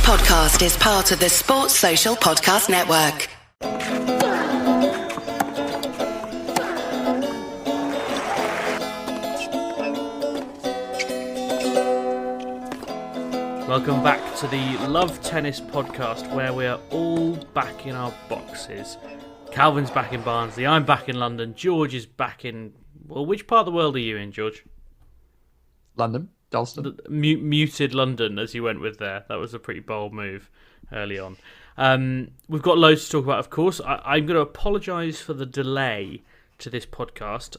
podcast is part of the Sports Social Podcast Network. Welcome back to the Love Tennis podcast, where we are all back in our boxes. Calvin's back in Barnsley, I'm back in London, George is back in... Well, which part of the world are you in, George? London, Dalston. Muted London, as you went with there. That was a pretty bold move early on. We've got loads to talk about, of course. I'm going to apologise for the delay to this podcast.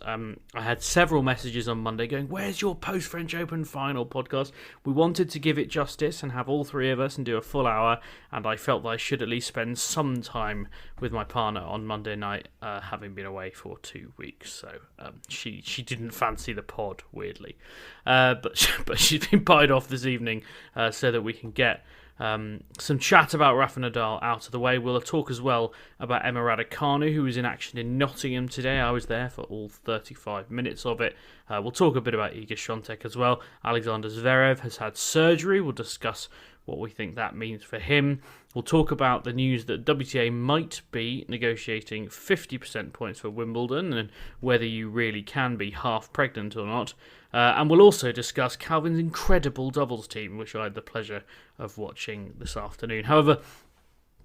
I had several messages on Monday going, where's your post-French Open final podcast? We wanted to give it justice and have all three of us and do a full hour, and I felt that I should at least spend some time with my partner on Monday night, having been away for 2 weeks. So she didn't fancy the pod, weirdly. But she's been pied off this evening so that we can get some chat about Rafa Nadal out of the way. We'll talk as well about Emma Raducanu, who was in action in Nottingham today. I was there for all 35 minutes of it. We'll talk a bit about Iga Swiatek as well. Alexander Zverev has had surgery. We'll discuss what we think that means for him. We'll talk about the news that WTA might be negotiating 50% points for Wimbledon and whether you really can be half pregnant or not. And we'll also discuss Calvin's incredible doubles team, which I had the pleasure of watching this afternoon. However,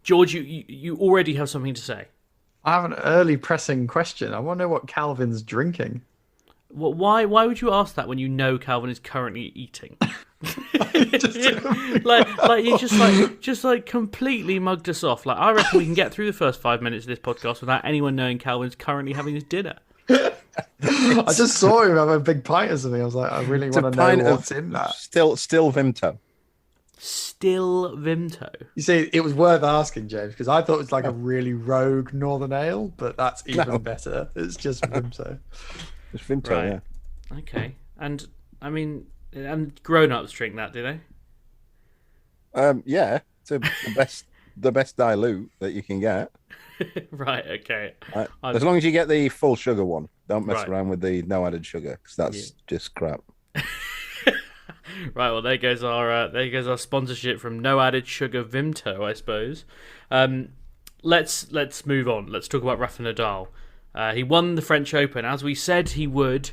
George, you already have something to say. I have an early pressing question. I want to know what Calvin's drinking. Well, why would you ask that when you know Calvin is currently eating? like you just completely mugged us off. Like, I reckon we can get through the first 5 minutes of this podcast without anyone knowing Calvin's currently having his dinner. I just saw him have a big pint or something. I was like, I really want to know what's in that. Still Vimto. Still Vimto. You see, it was worth asking, James, because I thought it was like a really rogue Northern Ale, but that's even better. It's just Vimto. It's Vimto, right. Yeah. Okay. And, I mean, and grown-ups drink that, do they? Yeah. It's the best dilute that you can get. Right, okay. As long as you get the full sugar one. Don't mess around with the no added sugar, because that's just crap. Right, well, there goes our sponsorship from No Added Sugar Vimto, I suppose. Let's move on. Let's talk about Rafa Nadal. He won the French Open, as we said he would.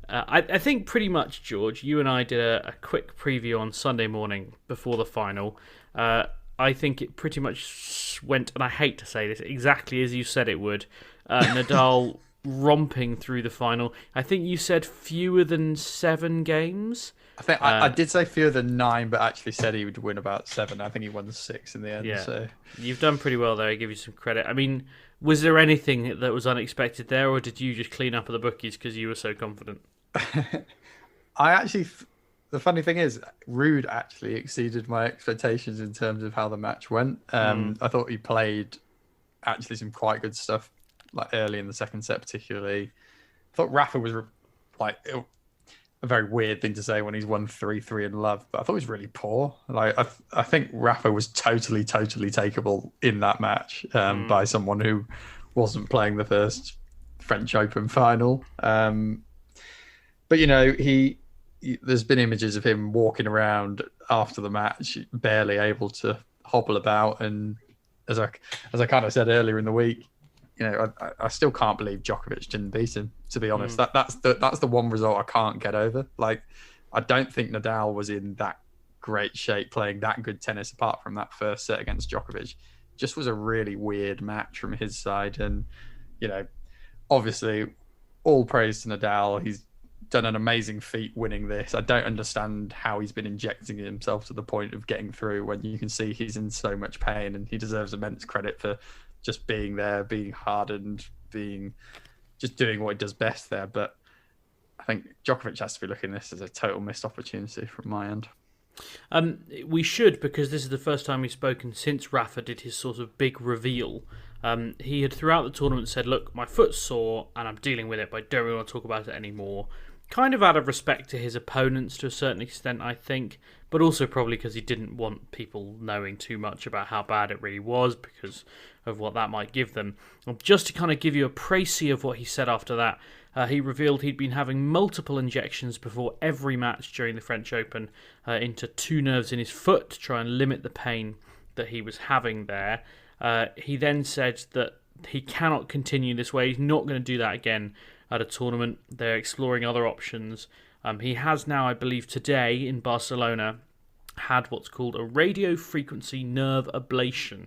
I think pretty much, George, you and I did a quick preview on Sunday morning before the final. I think it pretty much went, and I hate to say this, exactly as you said it would. Nadal romping through the final. I think you said fewer than 7 games. I think I did say fewer than 9, but actually said he would win about 7. I think he won 6 in the end. Yeah. So You've done pretty well there. I give you some credit. I mean, was there anything that was unexpected there, or did you just clean up at the bookies because you were so confident? The funny thing is, Ruud actually exceeded my expectations in terms of how the match went. I thought he played actually some quite good stuff, like early in the second set particularly. I thought Rafa was like a very weird thing to say when he's won 3-3 in love, but I thought he was really poor. Like I think Rafa was totally takeable in that match by someone who wasn't playing the first French Open final. But you know, there's been images of him walking around after the match, barely able to hobble about. And as I kind of said earlier in the week, you know, I still can't believe Djokovic didn't beat him, to be honest. That's the one result I can't get over. Like, I don't think Nadal was in that great shape playing that good tennis apart from that first set against Djokovic. Just was a really weird match from his side. And, you know, obviously all praise to Nadal. He's done an amazing feat winning this. I don't understand how he's been injecting himself to the point of getting through when you can see he's in so much pain, and he deserves immense credit for just being there, being hardened, just doing what he does best there. But I think Djokovic has to be looking at this as a total missed opportunity from my end. We should, because this is the first time we've spoken since Rafa did his sort of big reveal. He had throughout the tournament said, look, my foot's sore and I'm dealing with it, but I don't really want to talk about it anymore. Kind of out of respect to his opponents to a certain extent, I think, but also probably because he didn't want people knowing too much about how bad it really was because of what that might give them. Just to kind of give you a précis of what he said after that, He revealed he'd been having multiple injections before every match during the French Open into two nerves in his foot to try and limit the pain that he was having there. He then said that he cannot continue this way. He's not going to do that again at a tournament. They're exploring other options. He has now, I believe today in Barcelona, had what's called a radio frequency nerve ablation,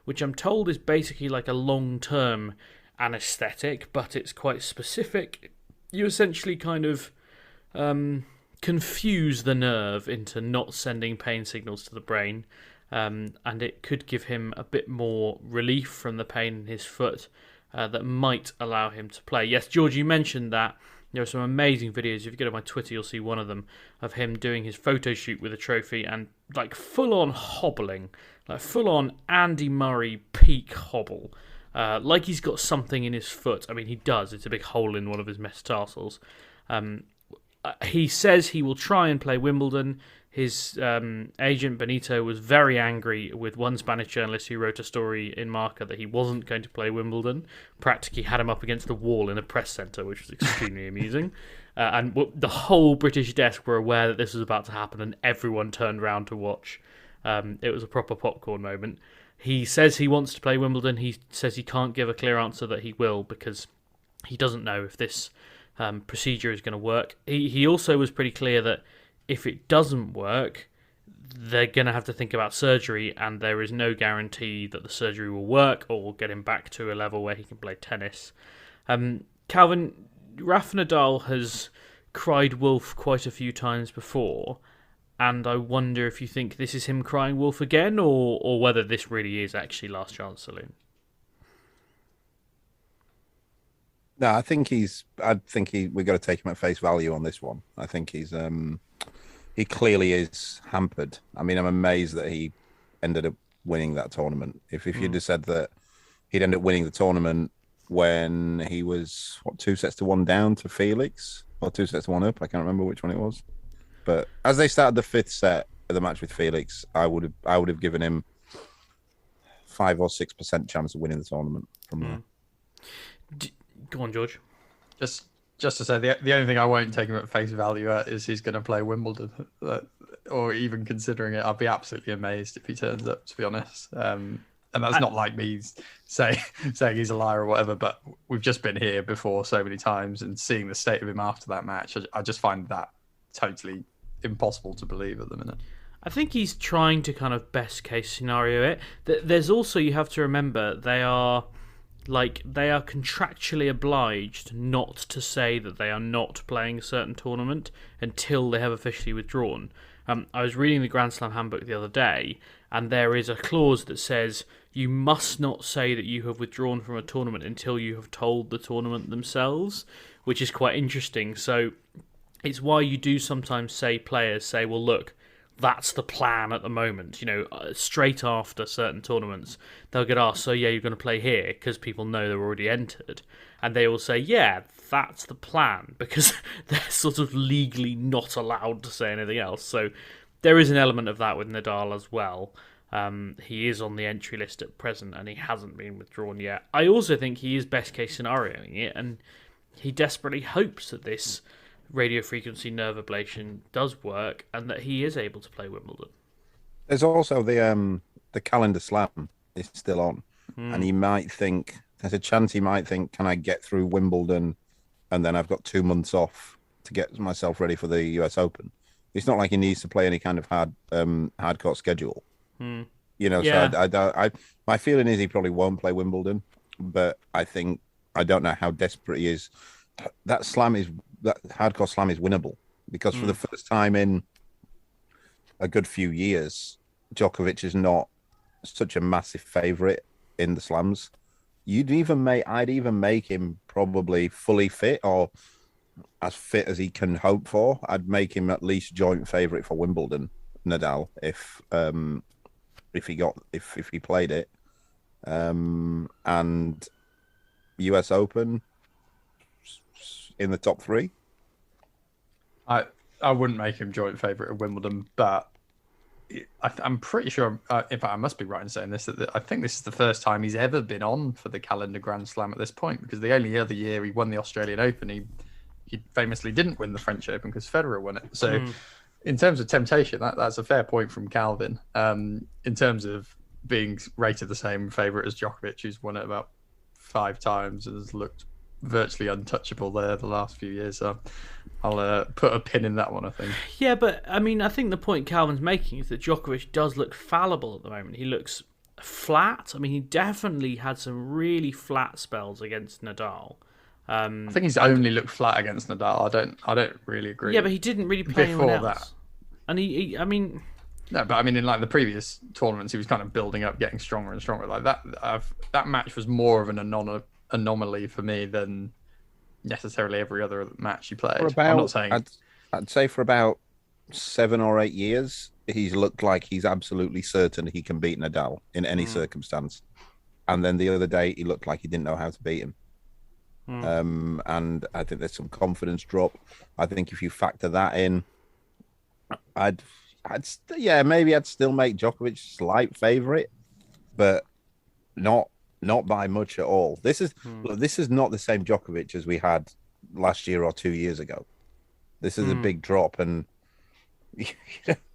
which I'm told is basically like a long-term anaesthetic, but it's quite specific. You essentially kind of confuse the nerve into not sending pain signals to the brain, and it could give him a bit more relief from the pain in his foot that might allow him to play. Yes, George, you mentioned that. There are some amazing videos. If you go to my Twitter, you'll see one of them of him doing his photo shoot with a trophy and like full-on hobbling, like full-on Andy Murray peak hobble, like he's got something in his foot. I mean, he does. It's a big hole in one of his metatarsals. He says he will try and play Wimbledon. His agent Benito was very angry with one Spanish journalist who wrote a story in Marca that he wasn't going to play Wimbledon. Practically had him up against the wall in a press centre, which was extremely amusing. And the whole British desk were aware that this was about to happen, and everyone turned around to watch. It was a proper popcorn moment. He says he wants to play Wimbledon. He says he can't give a clear answer that he will because he doesn't know if this procedure is going to work. He also was pretty clear that if it doesn't work, they're going to have to think about surgery, and there is no guarantee that the surgery will work or will get him back to a level where he can play tennis. Calvin, Rafa Nadal has cried wolf quite a few times before, and I wonder if you think this is him crying wolf again, or whether this really is actually last chance saloon. No, I think we've got to take him at face value on this one. I think he clearly is hampered. I mean, I'm amazed that he ended up winning that tournament. If you'd have said that he'd end up winning the tournament when he was 2-1 down to Felix, or 2-1 up, I can't remember which one it was. But as they started the fifth set of the match with Felix, I would have given him 5 or 6% chance of winning the tournament from there. Go on, George. Just to say, the only thing I won't take him at face value at is he's going to play Wimbledon, or even considering it. I'd be absolutely amazed if he turns up, to be honest. And that's not like me saying he's a liar or whatever, but we've just been here before so many times, and seeing the state of him after that match, I just find that totally impossible to believe at the minute. I think he's trying to kind of best case scenario it. There's also, you have to remember, they are contractually obliged not to say that they are not playing a certain tournament until they have officially withdrawn. I was reading the Grand Slam handbook the other day, and there is a clause that says you must not say that you have withdrawn from a tournament until you have told the tournament themselves, which is quite interesting. So it's why you do sometimes players say, well, look, that's the plan at the moment. Straight after certain tournaments, they'll get asked, so yeah, you're going to play here, because people know they're already entered. And they will say, yeah, that's the plan, because they're sort of legally not allowed to say anything else. So there is an element of that with Nadal as well. He is on the entry list at present, and he hasn't been withdrawn yet. I also think he is best case scenarioing it, and he desperately hopes that this radio frequency nerve ablation does work and that he is able to play Wimbledon. There's also the calendar slam is still on, and he might think, there's a chance he might think, can I get through Wimbledon and then I've got 2 months off to get myself ready for the US Open. It's not like he needs to play any kind of hardcore schedule. Yeah. So my feeling is he probably won't play Wimbledon, but I don't know how desperate he is. That hardcore slam is winnable, because for the first time in a good few years, Djokovic is not such a massive favourite in the slams. I'd even make him probably fully fit, or as fit as he can hope for. I'd make him at least joint favourite for Wimbledon, Nadal, if he played it, and US Open in the top 3. I wouldn't make him joint favourite at Wimbledon, but I'm pretty sure, in fact, I must be right in saying this, that I think this is the first time he's ever been on for the calendar Grand Slam at this point, because the only other year he won the Australian Open, he famously didn't win the French Open because Federer won it. So in terms of temptation, that's a fair point from Calvin. In terms of being rated the same favourite as Djokovic, who's won it about 5 times and has looked virtually untouchable there the last few years. So I'll put a pin in that one, I think. Yeah, but I mean, I think the point Calvin's making is that Djokovic does look fallible at the moment. He looks flat. I mean, he definitely had some really flat spells against Nadal. I think he's only looked flat against Nadal. I don't really agree. Yeah, but he didn't really play anyone else. That. And I mean... No, but I mean, in like the previous tournaments, he was kind of building up, getting stronger and stronger. Like that, that match was more of an anomaly for me than necessarily every other match he played. I'm not saying... I'd say for about 7 or 8 years, he's looked like he's absolutely certain he can beat Nadal in any circumstance. And then the other day, he looked like he didn't know how to beat him. And I think there's some confidence drop. I think if you factor that in, maybe I'd still make Djokovic slight favourite, but not by much at all. This is not the same Djokovic as we had last year or 2 years ago. This is a big drop, and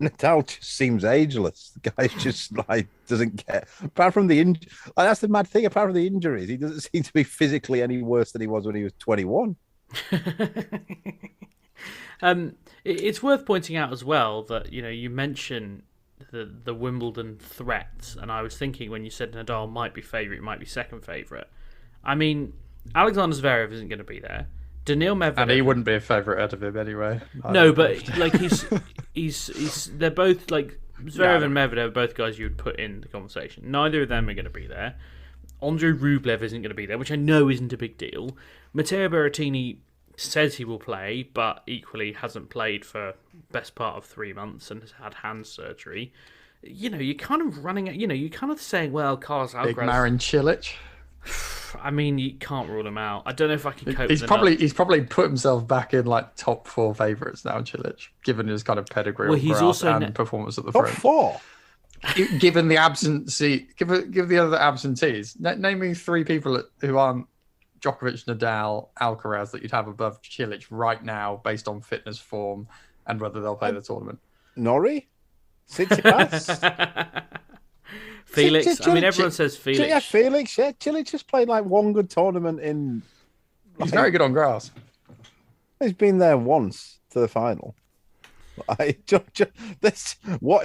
Nadal just seems ageless. The guy just like doesn't get. Apart from the that's the mad thing. Apart from the injuries, he doesn't seem to be physically any worse than he was when he was 21. It's worth pointing out as well that you mention the Wimbledon threats, and I was thinking when you said Nadal might be favourite, might be second favourite. I mean, Alexander Zverev isn't going to be there. Daniil Medvedev, and he wouldn't be a favourite out of him anyway. No, but like he's they're both like Zverev and Medvedev are both guys you would put in the conversation. Neither of them are going to be there. Andrei Rublev isn't going to be there, which I know isn't a big deal. Matteo Berrettini says he will play, but equally hasn't played for best part of 3 months and has had hand surgery. You're kind of running at, you're kind of saying, well, Carlos Alcaraz... Big Marin Cilic. I mean, you can't rule him out. I don't know if I can cope he's with He's probably put himself back in like top 4 favourites now, Cilic, given his kind of pedigree and performance at the front. Top 4? Given the absentee, give the other absentees. Name me 3 people who aren't Djokovic, Nadal, Alcaraz that you'd have above Cilic right now based on fitness, form, and whether they'll play the tournament. Norrie? Tsitsipas? Felix. I mean, everyone says Felix. Yeah, Felix. Yeah, Cilic just played like one good tournament in... He's very good on grass. He's been there once to the final. What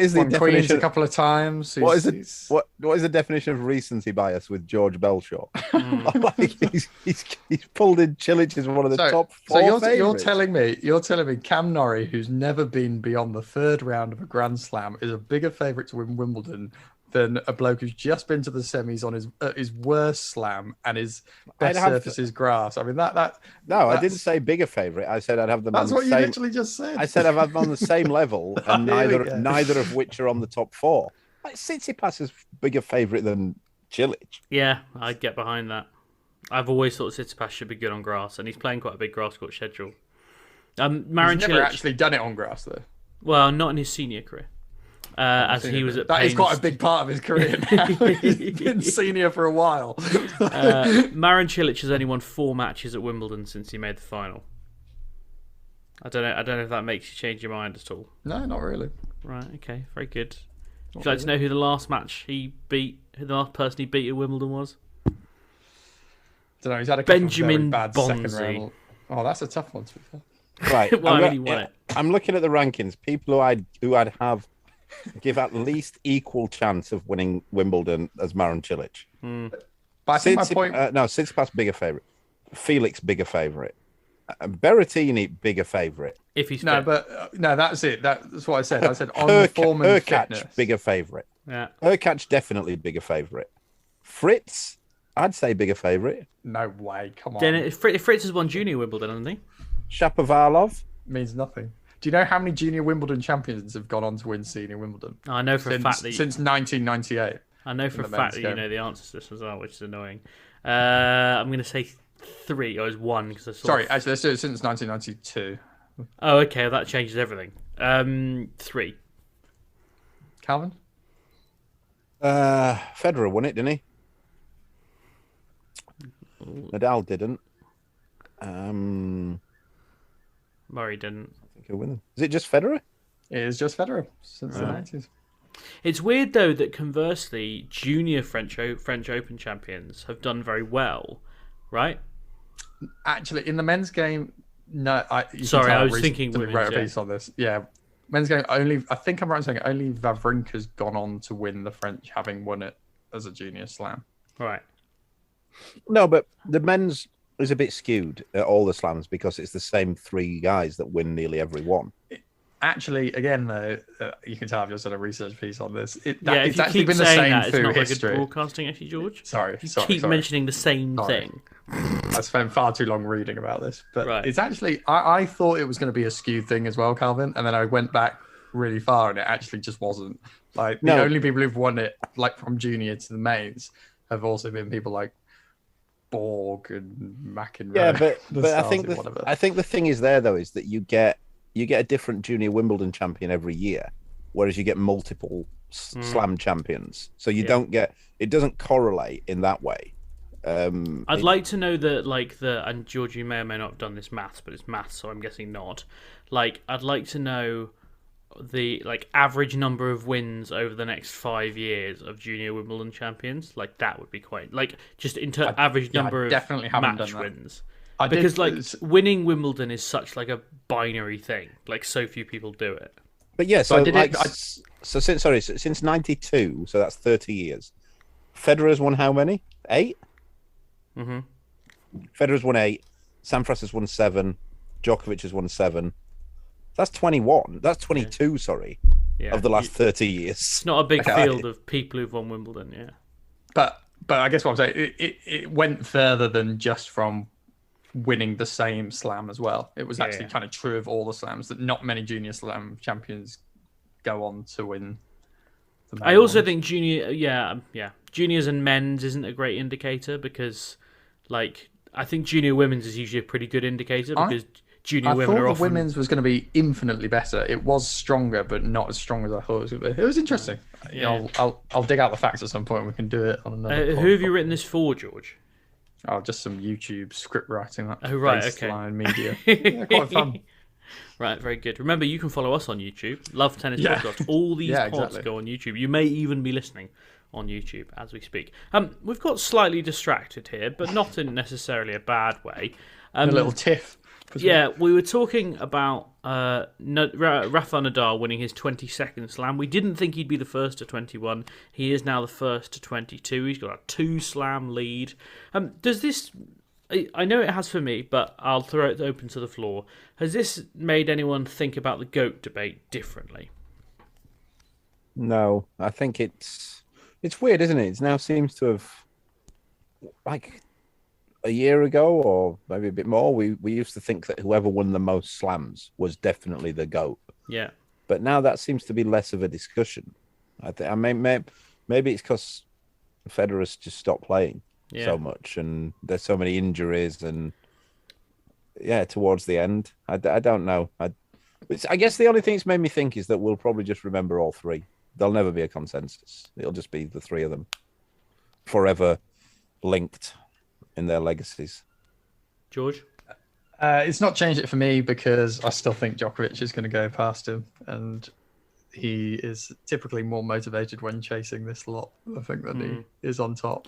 is the definition? Queens a couple of times. What is the definition of recency bias with George Belshaw? He's pulled in Cilic as one of the top 4 So you're telling me Cam Norrie, who's never been beyond the 3rd round of a Grand Slam, is a bigger favourite to win Wimbledon than a bloke who's just been to the semis on his worst slam and his best surface is grass. I mean I didn't say bigger favourite. I said I'd have them. That's on what the you same, literally just said. I said I'd have them on the same level, and neither of which are on the top 4. Like Tsitsipas is bigger favourite than Cilic. Yeah, I'd get behind that. I've always thought Tsitsipas should be good on grass, and he's playing quite a big grass court schedule. Marin Cilic, never actually done it on grass though. Well, not in his senior career. As he was at that is quite a big part of his career now. He's been senior for a while. Marin Cilic has only won 4 matches at Wimbledon since he made the final. I don't know if that makes you change your mind at all. No, not really. Right, okay, very good. Would you like to know who the last person he beat at Wimbledon was? Don't know. He's had a Benjamin bad Bonzi. Second round. Oh, that's a tough one to be fair. Right, he won it. I'm looking at the rankings. People who I'd have give at least equal chance of winning Wimbledon as Marin Cilic. But I think my point... Tsitsipas bigger favourite. Felix bigger favourite. Berrettini bigger favourite. If he's that's it. That's what I said. I said on the form and fitness. Bigger favourite. Yeah. Urkac definitely bigger favourite. Fritz, I'd say bigger favourite. No way. Come on. Fritz has won junior Wimbledon, hasn't he? Shapovalov means nothing. Do you know how many junior Wimbledon champions have gone on to win senior Wimbledon? I know for a fact that since 1998. I know for a fact that you know the answer to this as well, which is annoying. I'm going to say 3. Or it was 1 because I saw. Sorry, actually, let's do it since 1992. Oh, okay. Well, that changes everything. 3. Calvin? Federer won it, didn't he? Nadal didn't. Murray didn't. I think he'll win. Is it just Federer? It is just Federer since the 90s. It's weird though that conversely, junior French Open champions have done very well, right? Actually, in the men's game, no. I was thinking to women's, write a piece on this. Yeah, men's game only. I think I'm right in saying only Wawrinka's gone on to win the French, having won it as a junior slam. Right. No, but the men's is a bit skewed at all the slams because it's the same three guys that win nearly every one. Actually, again, though, you can tell I've just done a research piece on this. It's actually been the same it's through not history. Very good broadcasting, actually, George. Sorry. Keep mentioning the same thing. I spent far too long reading about this, but right. It's actually I thought it was going to be a skewed thing as well, Calvin, and then I went back really far, and it actually just wasn't. Like the only people who've won it, like from junior to the mains, have also been people like Borg and McEnroe. Yeah, but I think the thing is there though is that you get a different junior Wimbledon champion every year, whereas you get multiple slam champions. So you don't get it doesn't correlate in that way. I'd like to know and George, you may or may not have done this maths, but it's maths, so I'm guessing not. I'd like to know the average number of wins over the next 5 years of junior Wimbledon champions. That would be quite just average number of definitely match wins. Because winning Wimbledon is such a binary thing. So few people do it. But yeah, so since '92, so that's 30 years. Federer's won how many? 8. Mm-hmm. Federer's won 8. Sampras has won 7. Djokovic has won 7. That's 21. That's 22. Yeah. Sorry, of the last 30 years. It's not a big field of people who've won Wimbledon. Yeah, but I guess what I'm saying, it went further than just from winning the same slam as well. It was actually kind of true of all the slams that not many junior slam champions go on to win. I also think juniors and men's isn't a great indicator because, I think junior women's is usually a pretty good indicator because junior women are often. I thought the women's was going to be infinitely better. It was stronger, but not as strong as I thought it was going to be. It was interesting. Yeah. I'll dig out the facts at some point. We can do it on another. Who have you written this for, George? Oh, just some YouTube script writing. Baseline media. Yeah, quite fun. Right, very good. Remember, you can follow us on YouTube. Love Tennis Podcast. All these pods go on YouTube. You may even be listening on YouTube as we speak. We've got slightly distracted here, but not in necessarily a bad way. A little tiff. Yeah, we were talking about Rafa Nadal winning his 22nd slam. We didn't think he'd be the first to 21. He is now the first to 22. He's got a 2-slam lead. Does this... I know it has for me, but I'll throw it open to the floor. Has this made anyone think about the GOAT debate differently? No, I think it's weird, isn't it? It now seems to have... a year ago, or maybe a bit more, we used to think that whoever won the most slams was definitely the GOAT. Yeah. But now that seems to be less of a discussion. Maybe it's because Federer's just stopped playing so much, and there's so many injuries, and towards the end, I don't know. I guess the only thing it's made me think is that we'll probably just remember all three. There'll never be a consensus. It'll just be the three of them forever linked in their legacies. George? It's not changed it for me because I still think Djokovic is going to go past him, and he is typically more motivated when chasing this lot. I think that he is on top.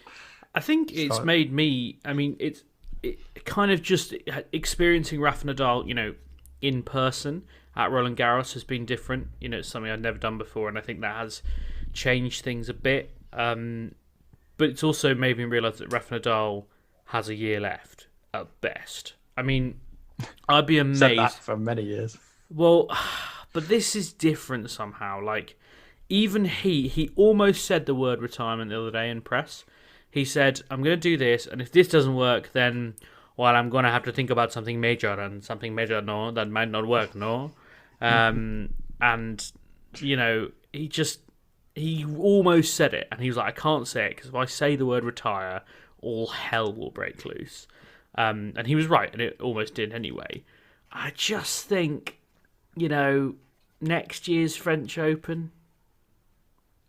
I think it's made me... it kind of just experiencing Rafa Nadal, in person at Roland Garros has been different. It's something I've never done before, and I think that has changed things a bit. But it's also made me realise that Rafa Nadal has a year left at best. I'd be amazed. Said that for many years. Well, but this is different somehow. Even he almost said the word retirement the other day in press. He said, I'm going to do this, and if this doesn't work, then, I'm going to have to think about something major, and something major, no, that might not work, no. And, he almost said it, and he was like, I can't say it, because if I say the word retire, all hell will break loose. And he was right, and it almost did anyway. I just think, next year's French Open,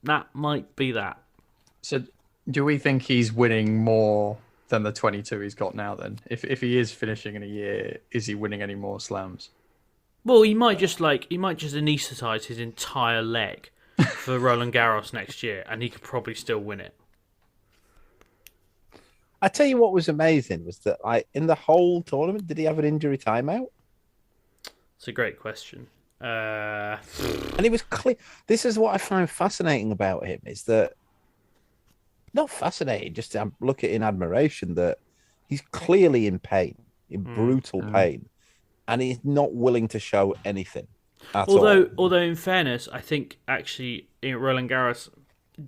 that might be that. So, do we think he's winning more than the 22 he's got now? Then, if he is finishing in a year, is he winning any more slams? Well, he might just anaesthetize his entire leg for Roland Garros next year, and he could probably still win it. I tell you what was amazing was that, like, in the whole tournament, did he have an injury timeout? It's a great question. And he was clear. This is what I find fascinating about him, is that, not fascinating, just I look at it in admiration, that he's clearly in pain, in brutal pain, and he's not willing to show anything at all. Although, in fairness, I think actually in Roland Garros,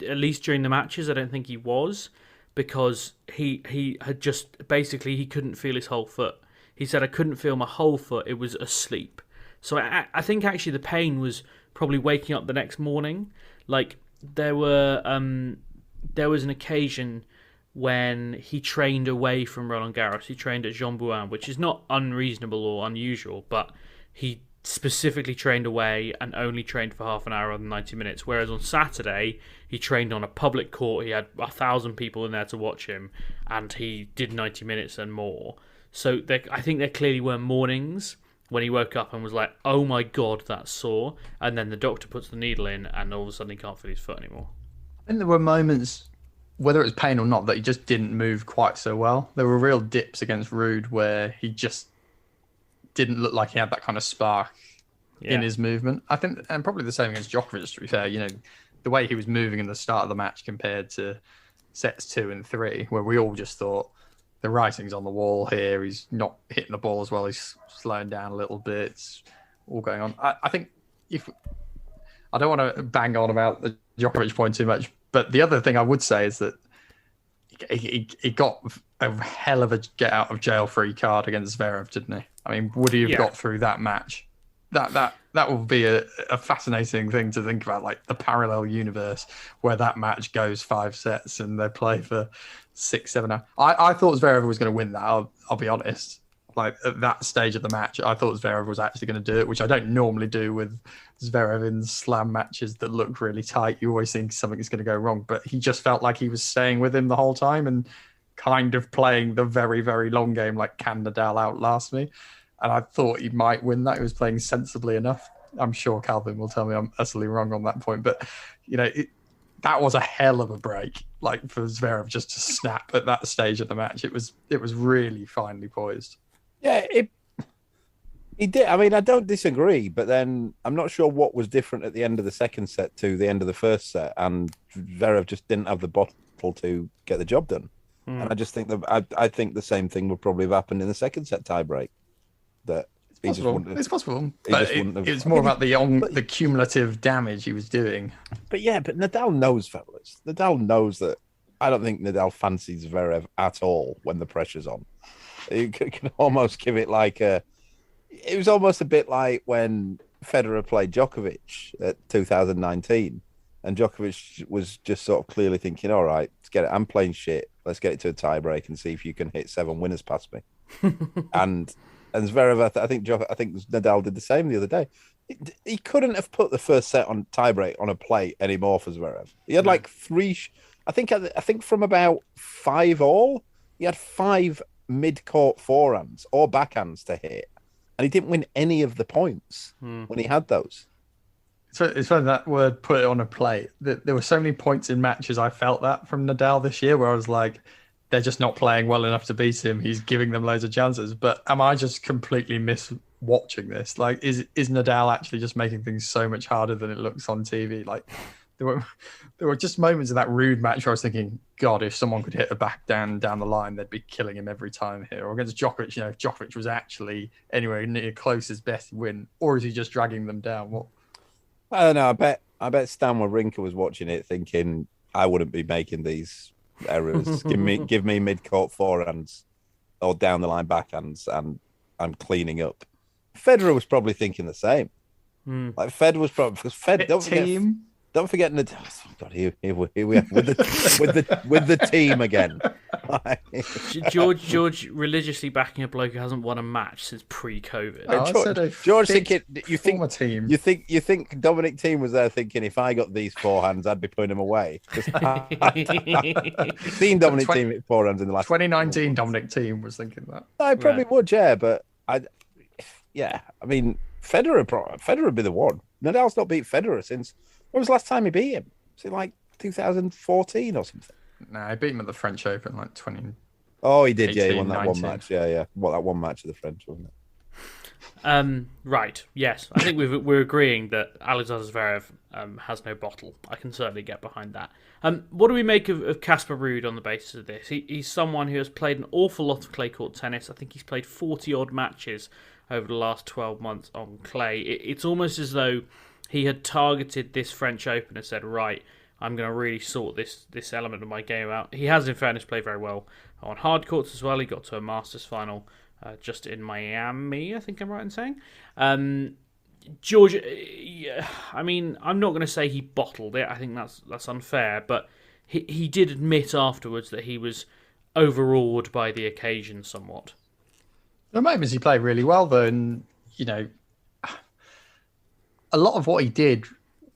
at least during the matches, I don't think he was, because he had just basically he couldn't feel his whole foot. He said, "I couldn't feel my whole foot; it was asleep." So I think actually the pain was probably waking up the next morning. Like there was an occasion when he trained away from Roland Garros. He trained at Jean Bouin, which is not unreasonable or unusual, but he specifically trained away and only trained for half an hour rather than 90 minutes. Whereas on Saturday, he trained on a public court. He had 1,000 people in there to watch him, and he did 90 minutes and more. So I think there clearly were mornings when he woke up and was like, "Oh my God, that's sore." And then the doctor puts the needle in, and all of a sudden he can't feel his foot anymore. And there were moments, whether it was pain or not, that he just didn't move quite so well. There were real dips against Ruud where he just didn't look like he had that kind of spark in his movement. I think, and probably the same against Djokovic, to be fair. You know, the way he was moving in the start of the match compared to sets 2 and 3, where we all just thought the writing's on the wall here. He's not hitting the ball as well. He's slowing down a little bit. It's all going on. I think I don't want to bang on about the Djokovic point too much, but the other thing I would say is that he got a hell of a get out of jail free card against Zverev, didn't he? I mean, would he have got through that match? That will be a fascinating thing to think about, like the parallel universe where that match goes 5 sets and they play for 6-7 hours. I thought Zverev was going to win that. I'll be honest. Like at that stage of the match, I thought Zverev was actually going to do it, which I don't normally do with Zverev in slam matches that look really tight. You always think something is going to go wrong, but he just felt like he was staying with him the whole time and kind of playing the very, very long game, like, can Nadal outlast me? And I thought he might win that. He was playing sensibly enough. I'm sure Calvin will tell me I'm utterly wrong on that point, but you know, that was a hell of a break, like for Zverev just to snap at that stage of the match. It was really finely poised. Yeah, he did. I mean, I don't disagree, but then I'm not sure what was different at the end of the second set to the end of the first set, and Zverev just didn't have the bottle to get the job done. And I just think that I think the same thing would probably have happened in the second set tiebreak. That it's possible, but it's more about the cumulative damage he was doing. But Nadal knows, fellas. Nadal knows that. I don't think Nadal fancies Zverev at all when the pressure's on. You can almost give it like it was almost a bit like when Federer played Djokovic at 2019, and Djokovic was just sort of clearly thinking, "All right, let's get it. I'm playing shit. Let's get it to a tiebreak and see if you can hit 7 winners past me." and Zverev, I think Nadal did the same the other day. He couldn't have put the first set on tiebreak on a plate anymore for Zverev. He had like 3. I think from about 5 all, he had 5 mid-court forehands or backhands to hit, and he didn't win any of the points when he had those. So it's funny that word, put it on a plate. There were so many points in matches I felt that from Nadal this year where I was like, they're just not playing well enough to beat him. He's giving them loads of chances. But am I just completely watching this? Like, is Nadal actually just making things so much harder than it looks on TV? Like, there were just moments of that Ruud match where I was thinking, God, if someone could hit a back down the line, they'd be killing him every time here. Or against Djokovic, if Djokovic was actually anywhere near close his best win, or is he just dragging them down? What? I don't know. I bet Stan Wawrinka was watching it thinking, I wouldn't be making these errors. give me mid-court forehands or down the line backhands, and I'm cleaning up. Federer was probably thinking the same. Like Fed was probably because Fed don't forget Nadal. Oh God, here we are with the team again. George religiously backing a bloke who hasn't won a match since pre-COVID. George thinking, you think Dominic Thiem was there thinking, if I got these forehands, I'd be putting them away. You've seen Dominic Thiem hit forehands in the last 2019. Dominic Thiem was thinking that. I probably would, yeah, but I mean, Federer would be the one. Nadal's not beat Federer since, when was the last time he beat him? Was it like 2014 or something? No, I beat him at the French Open like 20. Oh, he did, yeah. He won that 19. one match. Yeah. Well, that one match of the French, wasn't it? Right, yes. I think we're agreeing that Alexander Zverev has no bottle. I can certainly get behind that. What do we make of Casper Ruud on the basis of this? He's someone who has played an awful lot of clay court tennis. I think he's played 40-odd matches over the last 12 months on clay. It's almost as though he had targeted this French Open and said, right, I'm going to really sort this element of my game out. He has, in fairness, played very well on hard courts as well. He got to a Masters final just in Miami, I think I'm right in saying. George, I mean, I'm not going to say he bottled it. I think that's unfair, but he did admit afterwards that he was overawed by the occasion somewhat. The moments he played really well, though, and a lot of what he did,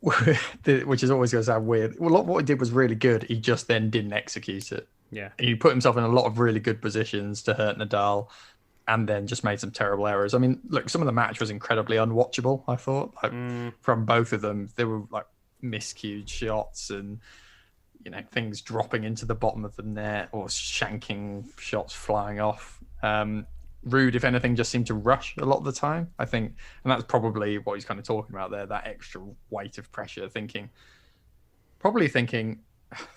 which is always going to sound weird, a lot of what he did was really good. He just then didn't execute it. Yeah, he put himself in a lot of really good positions to hurt Nadal, and then just made some terrible errors. I mean, look, some of the match was incredibly unwatchable. I thought, from both of them, there were like miscued shots and things dropping into the bottom of the net or shanking shots flying off. Ruud, if anything, just seemed to rush a lot of the time, I think. And that's probably what he's kind of talking about there, that extra weight of pressure, probably thinking,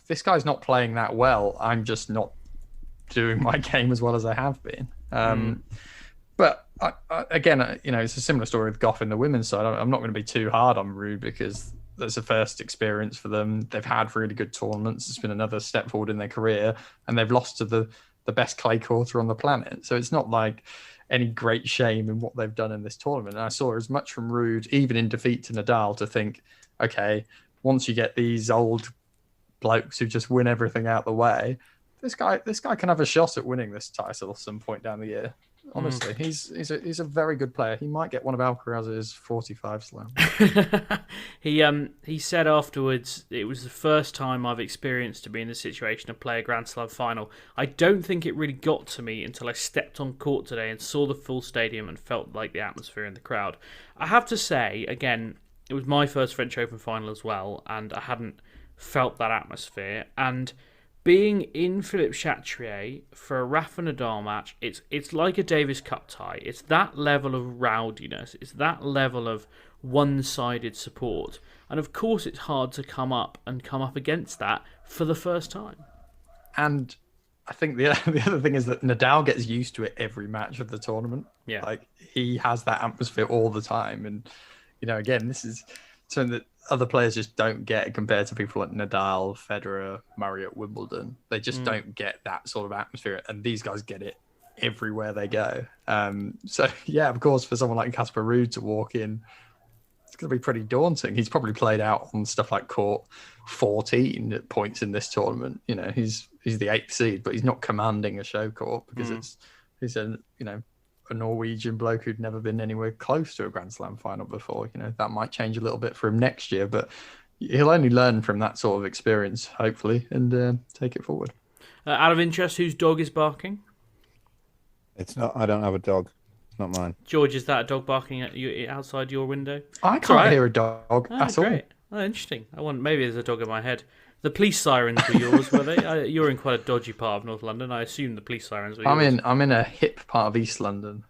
this guy's not playing that well. I'm just not doing my game as well as I have been. But again, it's a similar story with Gauff in the women's side. I'm not going to be too hard on Ruud because that's a first experience for them. They've had really good tournaments. It's been another step forward in their career, and they've lost to the best clay courter on the planet. So it's not like any great shame in what they've done in this tournament. And I saw as much from Ruud, even in defeat to Nadal, to think, okay, once you get these old blokes who just win everything out the way, this guy can have a shot at winning this title at some point down the year. Honestly, he's a very good player. He might get one of Alcaraz's 45 slams. He said afterwards, it was the first time I've experienced to be in the situation to play a Grand Slam final. I don't think it really got to me until I stepped on court today and saw the full stadium and felt like the atmosphere in the crowd. I have to say, again, it was my first French Open final as well, and I hadn't felt that atmosphere. And being in Philippe Chatrier for a Rafa Nadal match, it's like a Davis Cup tie. It's that level of rowdiness. It's that level of one-sided support. And of course it's hard to come up against that for the first time. And I think the other thing is that Nadal gets used to it every match of the tournament. Yeah. Like, he has that atmosphere all the time. And, again, this is something that other players just don't get compared to people like Nadal, Federer, Murray at Wimbledon. They just don't get that sort of atmosphere, and these guys get it everywhere they go. So, yeah, of course, for someone like Casper Ruud to walk in, it's going to be pretty daunting. He's probably played out on stuff like court 14 at points in this tournament. He's the 8th seed, but he's not commanding a show court because he's a Norwegian bloke who'd never been anywhere close to a Grand Slam final before. That might change a little bit for him next year, but he'll only learn from that sort of experience, hopefully, and take it forward. Out of interest, whose dog is barking? It's not. I don't have a dog. It's not mine. George, is that a dog barking at you outside your window? I can't hear a dog at all. Oh, interesting. Maybe there's a dog in my head. The police sirens were yours, were they? You're in quite a dodgy part of North London. I assume the police sirens were yours. I'm in a hip part of East London.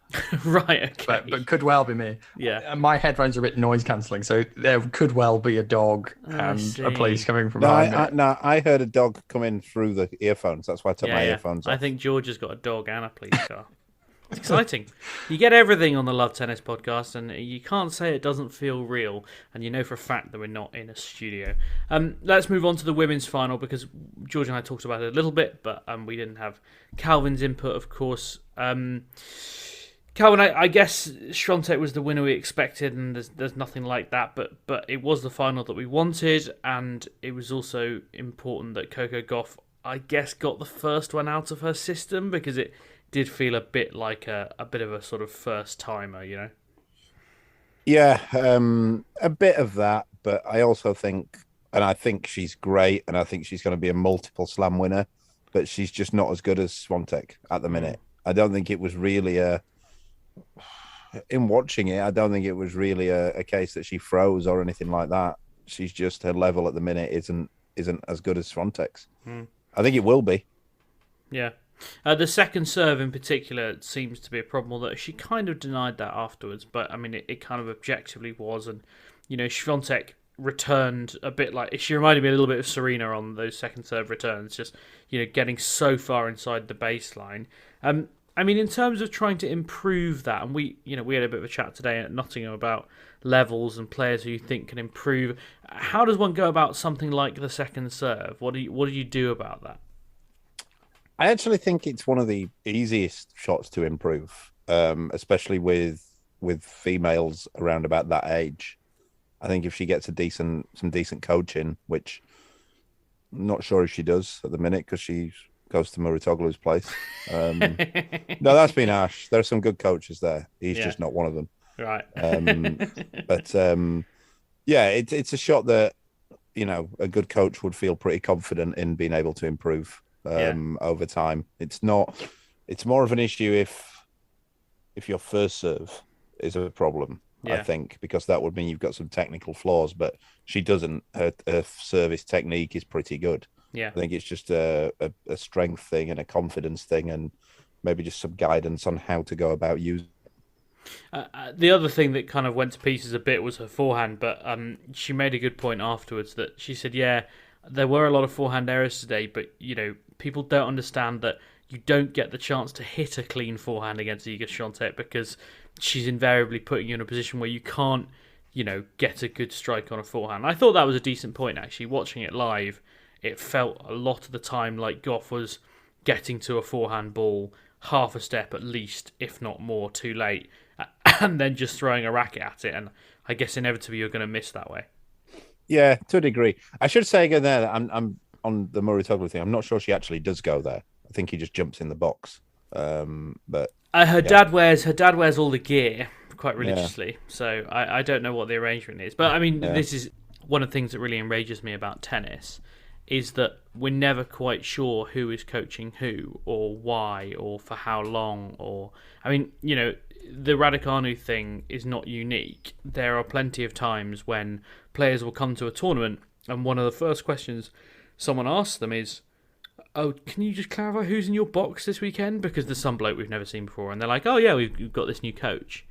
Right, okay. But could well be me. Yeah. My headphones are a bit noise cancelling, so there could well be a dog and a police coming from behind me. I heard a dog come in through the earphones. That's why I took my earphones off. I think George has got a dog and a police car. It's exciting. You get everything on the Love Tennis podcast, and you can't say it doesn't feel real, and you know for a fact that we're not in a studio. Let's move on to the women's final, because George and I talked about it a little bit, but we didn't have Calvin's input, of course. Calvin, I guess Swiatek was the winner we expected, and there's nothing like that, but it was the final that we wanted, and it was also important that Coco Gauff I guess, got the first one out of her system, because it did feel a bit like a bit of a sort of first timer, you know? Yeah, a bit of that, but I also think, and I think she's great, and I think she's going to be a multiple slam winner, but she's just not as good as Swiatek at the minute. I don't think it was really in watching it, I don't think it was really a case that she froze or anything like that. She's just, her level at the minute isn't as good as Swiatek's. I think it will be. Yeah. The second serve in particular seems to be a problem, although she kind of denied that afterwards, but I mean, it kind of objectively was. And, you know, Swiatek returned a bit like, she reminded me a little bit of Serena on those second serve returns, just, you know, getting so far inside the baseline. I mean, in terms of trying to improve that, and we had a bit of a chat today at Nottingham about levels and players who you think can improve. How does one go about something like the second serve? What do you do about that? I actually think it's one of the easiest shots to improve, especially with females around about that age. I think if she gets some decent coaching, which I'm not sure if she does at the minute because she goes to Muratoglu's place. No, that's been harsh. There are some good coaches there. He's just not one of them. Right. But yeah, it's a shot that, you know, a good coach would feel pretty confident in being able to improve over time. It's more of an issue if your first serve is a problem, I think, because that would mean you've got some technical flaws, but she doesn't. Her service technique is pretty good. Yeah. I think it's just a strength thing and a confidence thing, and maybe just some guidance on how to go about using. The other thing that kind of went to pieces a bit was her forehand, but she made a good point afterwards that she said, there were a lot of forehand errors today, but, you know, people don't understand that you don't get the chance to hit a clean forehand against Iga Swiatek because she's invariably putting you in a position where you can't, you know, get a good strike on a forehand. I thought that was a decent point, actually. Watching it live, it felt a lot of the time like Gauff was getting to a forehand ball half a step at least, if not more, too late, and then just throwing a racket at it. And I guess inevitably you're going to miss that way. Yeah, to a degree. I should say again there that I'm on the Muratoglu thing. I'm not sure she actually does go there. I think he just jumps in the box. But her dad wears all the gear quite religiously, so I don't know what the arrangement is. But I mean, this is one of the things that really enrages me about tennis, is that we're never quite sure who is coaching who, or why, or for how long. Or I mean, you know, the Raducanu thing is not unique. There are plenty of times when players will come to a tournament and one of the first questions someone asks them is, "Oh, can you just clarify who's in your box this weekend? Because there's some bloke we've never seen before." And they're like, "Oh yeah, we've got this new coach."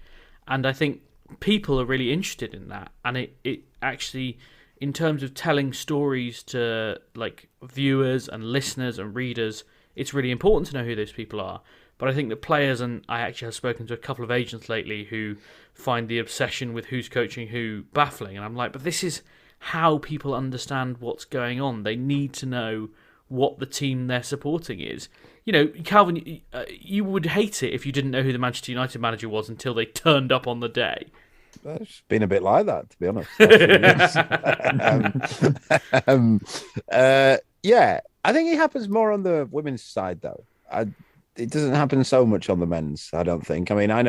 And I think people are really interested in that. And it actually, in terms of telling stories to like viewers and listeners and readers, it's really important to know who those people are. But I think that players, and I actually have spoken to a couple of agents lately who find the obsession with who's coaching who baffling. And I'm like, but this is how people understand what's going on. They need to know what the team they're supporting is. You know, Calvin, you would hate it if you didn't know who the Manchester United manager was until they turned up on the day. It's been a bit like that, to be honest. Yeah, I think it happens more on the women's side, though. It doesn't happen so much on the men's, I don't think. I mean, I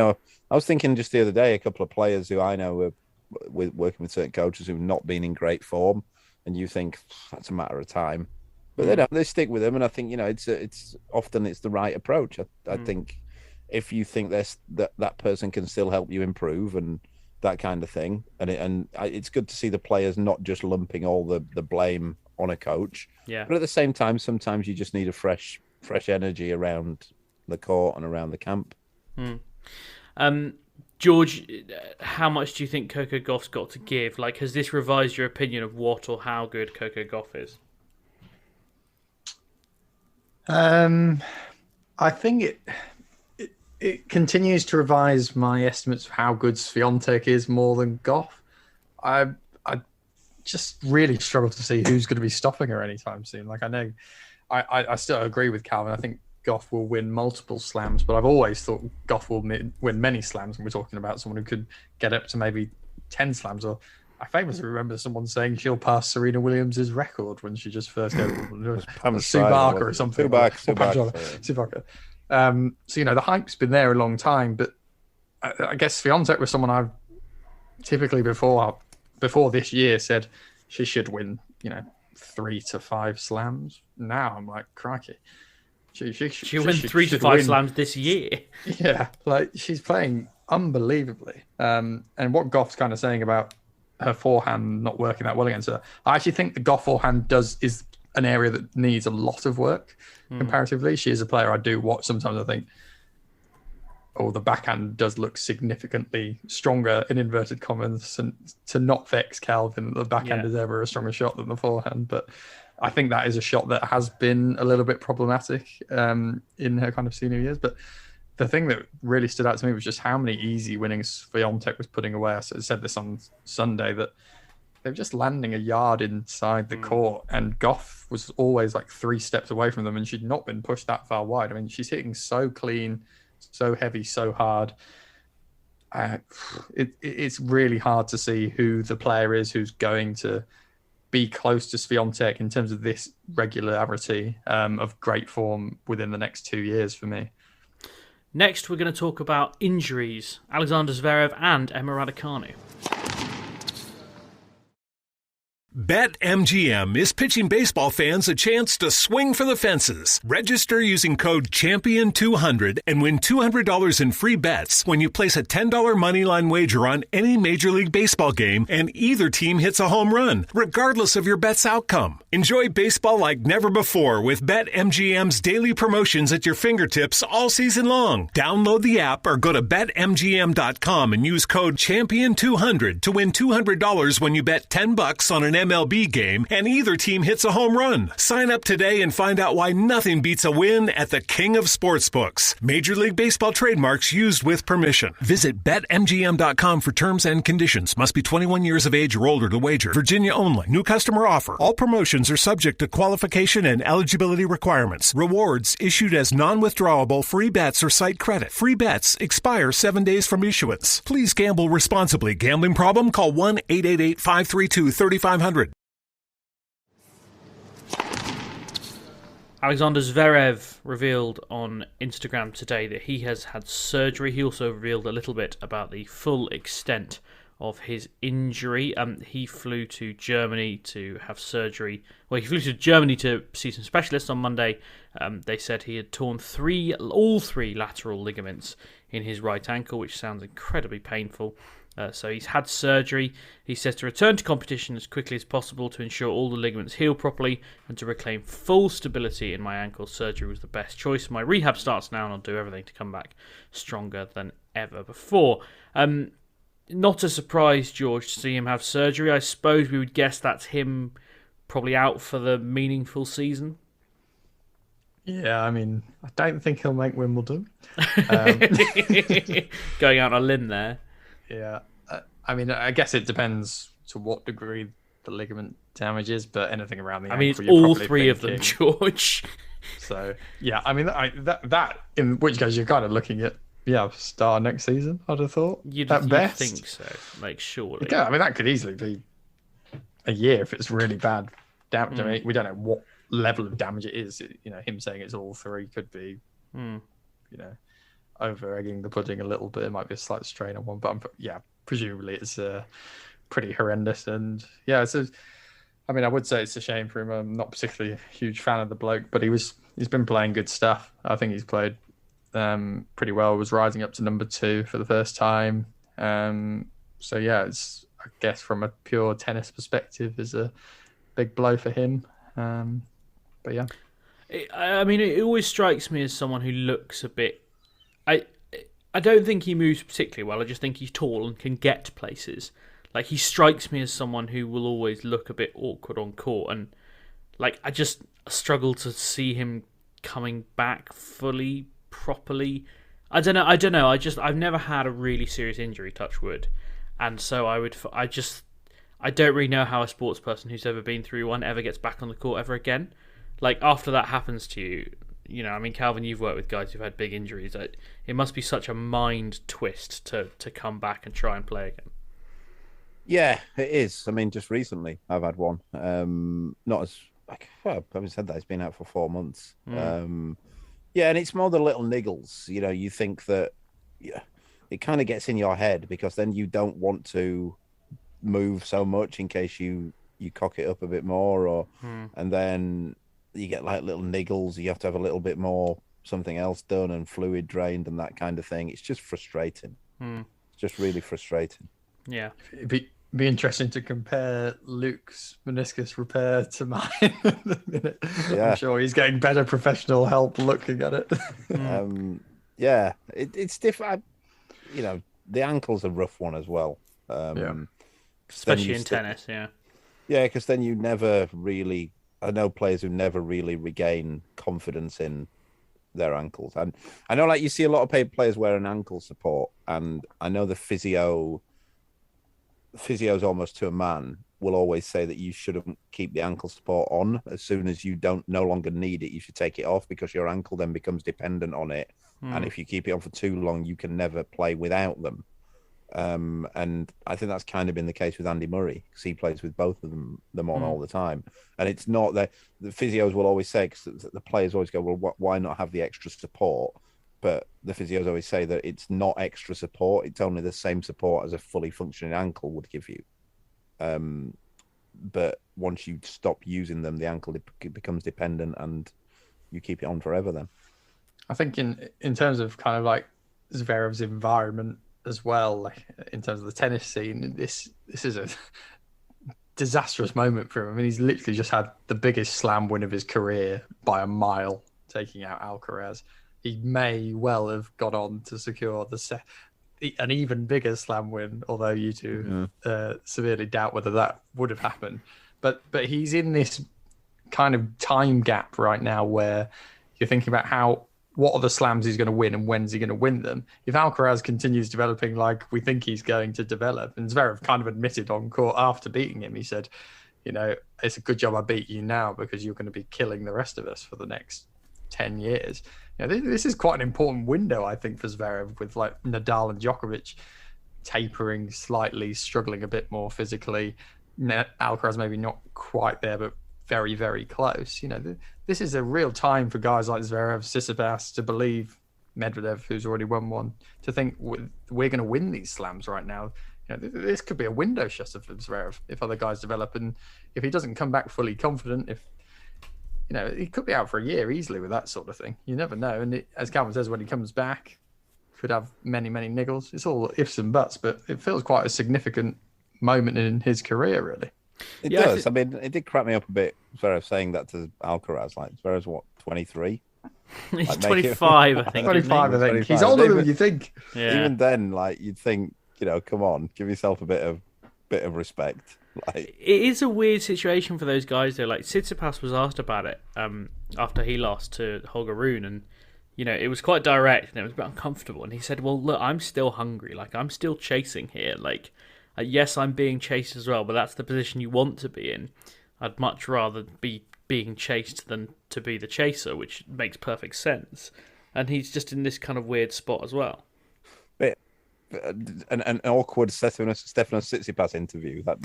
was thinking just the other day, a couple of players who I know were working with certain coaches who've not been in great form, and you think that's a matter of time. But they stick with them, and I think, you know, it's often the right approach. I think if you think that person can still help you improve and that kind of thing, and it's good to see the players not just lumping all the blame on a coach. Yeah. But at the same time, sometimes you just need a fresh energy around the court and around the camp. George, how much do you think Coco Gauff's got to give? Like, has this revised your opinion of what or how good Coco Gauff is? I think it continues to revise my estimates of how good Swiatek is more than Gauff. I just really struggle to see who's going to be stopping her anytime soon. Like, I know, I still agree with Calvin. I think Gauff will win multiple slams, but I've always thought Gauff will win many slams. And we're talking about someone who could get up to maybe 10 slams or I famously remember someone saying she'll pass Serena Williams' record when she just first came. Subaka or something. Subaka. So, the hype's been there a long time, but I guess Swiatek was someone I've typically before this year said she should win, 3 to 5 slams. Now I'm like, crikey. She'll win 3 to 5 slams this year. Yeah, she's playing unbelievably. And what Gauff's kind of saying about her forehand not working that well against her, I actually think the Gauff forehand is an area that needs a lot of work comparatively. She is a player I do watch. Sometimes I think, the backhand does look significantly stronger in inverted commas, and to not vex Calvin, the backhand is ever a stronger shot than the forehand. But I think that is a shot that has been a little bit problematic in her kind of senior years. But the thing that really stood out to me was just how many easy winnings Swiatek was putting away. I said this on Sunday, that they were just landing a yard inside the court, and Gauff was always like 3 steps away from them, and she'd not been pushed that far wide. I mean, she's hitting so clean, so heavy, so hard. It's really hard to see who the player is who's going to be close to Swiatek in terms of this regularity of great form within the next 2 years for me. Next, we're going to talk about injuries. Alexander Zverev and Emma Raducanu. BetMGM is pitching baseball fans a chance to swing for the fences. Register using code CHAMPION200 and win $200 in free bets when you place a $10 moneyline wager on any Major League Baseball game and either team hits a home run, regardless of your bet's outcome. Enjoy baseball like never before with BetMGM's daily promotions at your fingertips all season long. Download the app or go to BetMGM.com and use code CHAMPION200 to win $200 when you bet $10 on an MLB game and either team hits a home run. Sign up today and find out why nothing beats a win at the King of Sportsbooks. Major League Baseball trademarks used with permission. Visit BetMGM.com for terms and conditions. Must be 21 years of age or older to wager. Virginia only. New customer offer. All promotions are subject to qualification and eligibility requirements. Rewards issued as non-withdrawable free bets or site credit. Free bets expire 7 days from issuance. Please gamble responsibly. Gambling problem? Call 1-888-532-3500. Alexander Zverev revealed on Instagram today that he has had surgery. He also revealed a little bit about the full extent of his injury. He flew to Germany to have surgery. Well, he flew to Germany to see some specialists on Monday. They said he had torn all three lateral ligaments in his right ankle, which sounds incredibly painful. So he's had surgery. He says to return to competition as quickly as possible to ensure all the ligaments heal properly and to reclaim full stability in my ankle. Surgery was the best choice. My rehab starts now and I'll do everything to come back stronger than ever before. Not a surprise, George, to see him have surgery. I suppose we would guess that's him probably out for the meaningful season. Yeah, I mean, I don't think he'll make Wimbledon. Going out on a limb there. Yeah, I mean, I guess it depends to what degree the ligament damage is, but anything around the ankle, it's all three of them, George. So, yeah, I mean, that in which case you're kind of looking at, start next season, I'd have thought. You'd think so, surely. Yeah, I mean, that could easily be a year if it's really bad damage. I mean, we don't know what level of damage it is. Him saying it's all three could be, over-egging the pudding a little bit. It might be a slight strain on one, but presumably it's pretty horrendous. And I would say it's a shame for him. I'm not particularly a huge fan of the bloke, but he's been playing good stuff. I think he's played pretty well. Was rising up to number 2 for the first time. It's, I guess, from a pure tennis perspective, is a big blow for him. It always strikes me as someone who looks a bit. I don't think he moves particularly well. I just think he's tall and can get places. Like, he strikes me as someone who will always look a bit awkward on court, and I just struggle to see him coming back fully, properly. I don't know. I've never had a really serious injury, touch wood, and so I don't really know how a sports person who's ever been through one ever gets back on the court ever again. After that happens to you. Calvin, you've worked with guys who've had big injuries. It must be such a mind twist to come back and try and play again. Yeah, it is. I mean, just recently I've had one. Not as well, I haven't said that. It's been out for 4 months. Yeah, and it's more the little niggles. You know, you think that, yeah, it kind of gets in your head because then you don't want to move so much in case you cock it up a bit more, or and then you get like little niggles. You have to have a little bit more something else done and fluid drained and that kind of thing. It's just frustrating. It's just really frustrating. Yeah. It'd be interesting to compare Luke's meniscus repair to mine in a minute. Yeah. I'm sure he's getting better professional help looking at it. Yeah, it's different. You know, the ankle's a rough one as well. Especially in tennis, yeah. Yeah, because then you never really... I know players who never really regain confidence in their ankles. And I know, like, you see a lot of players wear an ankle support, and I know the physios almost to a man will always say that you shouldn't keep the ankle support on. As soon as you no longer need it, you should take it off, because your ankle then becomes dependent on it. And if you keep it on for too long, you can never play without them. And I think that's kind of been the case with Andy Murray, because he plays with both of them on all the time. And it's not that the physios will always say, because the players always go, well, why not have the extra support? But the physios always say that it's not extra support. It's only the same support as a fully functioning ankle would give you. But once you stop using them, the ankle becomes dependent and you keep it on forever then. I think in terms of kind of like Zverev's environment as well, like in terms of the tennis scene, this is a disastrous moment for him. I mean, he's literally just had the biggest slam win of his career by a mile, taking out Alcaraz. He may well have gone on to secure an even bigger slam win, although you two severely doubt whether that would have happened. But he's in this kind of time gap right now where you're thinking about what are the slams he's going to win and when's he going to win them. If Alcaraz continues developing like we think he's going to develop, and Zverev kind of admitted on court after beating him, he said, you know, it's a good job I beat you now because you're going to be killing the rest of us for the next 10 years. You know, this is quite an important window, I think, for Zverev, with like Nadal and Djokovic tapering slightly, struggling a bit more physically. Alcaraz maybe not quite there, but very, very close. You know, this is a real time for guys like Zverev, Tsitsipas to believe, Medvedev, who's already won one, to think we're going to win these slams right now. You know, this could be a window shutter for Zverev if other guys develop, and if he doesn't come back fully confident, you know, he could be out for a year easily with that sort of thing. You never know. And as Calvin says, when he comes back, could have many, many niggles. It's all ifs and buts, but it feels quite a significant moment in his career, really. It does. I mean, it did crack me up a bit, Zverev saying that to Alcaraz. Like, Zverev's what, 23? He's like 25, I think. 25, I think. He's older than you think. Yeah. Even then, like, you'd think, you know, come on, give yourself a bit of respect. Like, it is a weird situation for those guys, though. Like, Tsitsipas was asked about it after he lost to Holger Rune, and, you know, it was quite direct and it was a bit uncomfortable. And he said, well, look, I'm still hungry. Like, I'm still chasing here. Like, yes, I'm being chased as well, but that's the position you want to be in. I'd much rather be being chased than to be the chaser, which makes perfect sense. And he's just in this kind of weird spot as well. An awkward Stefanos Tsitsipas interview. That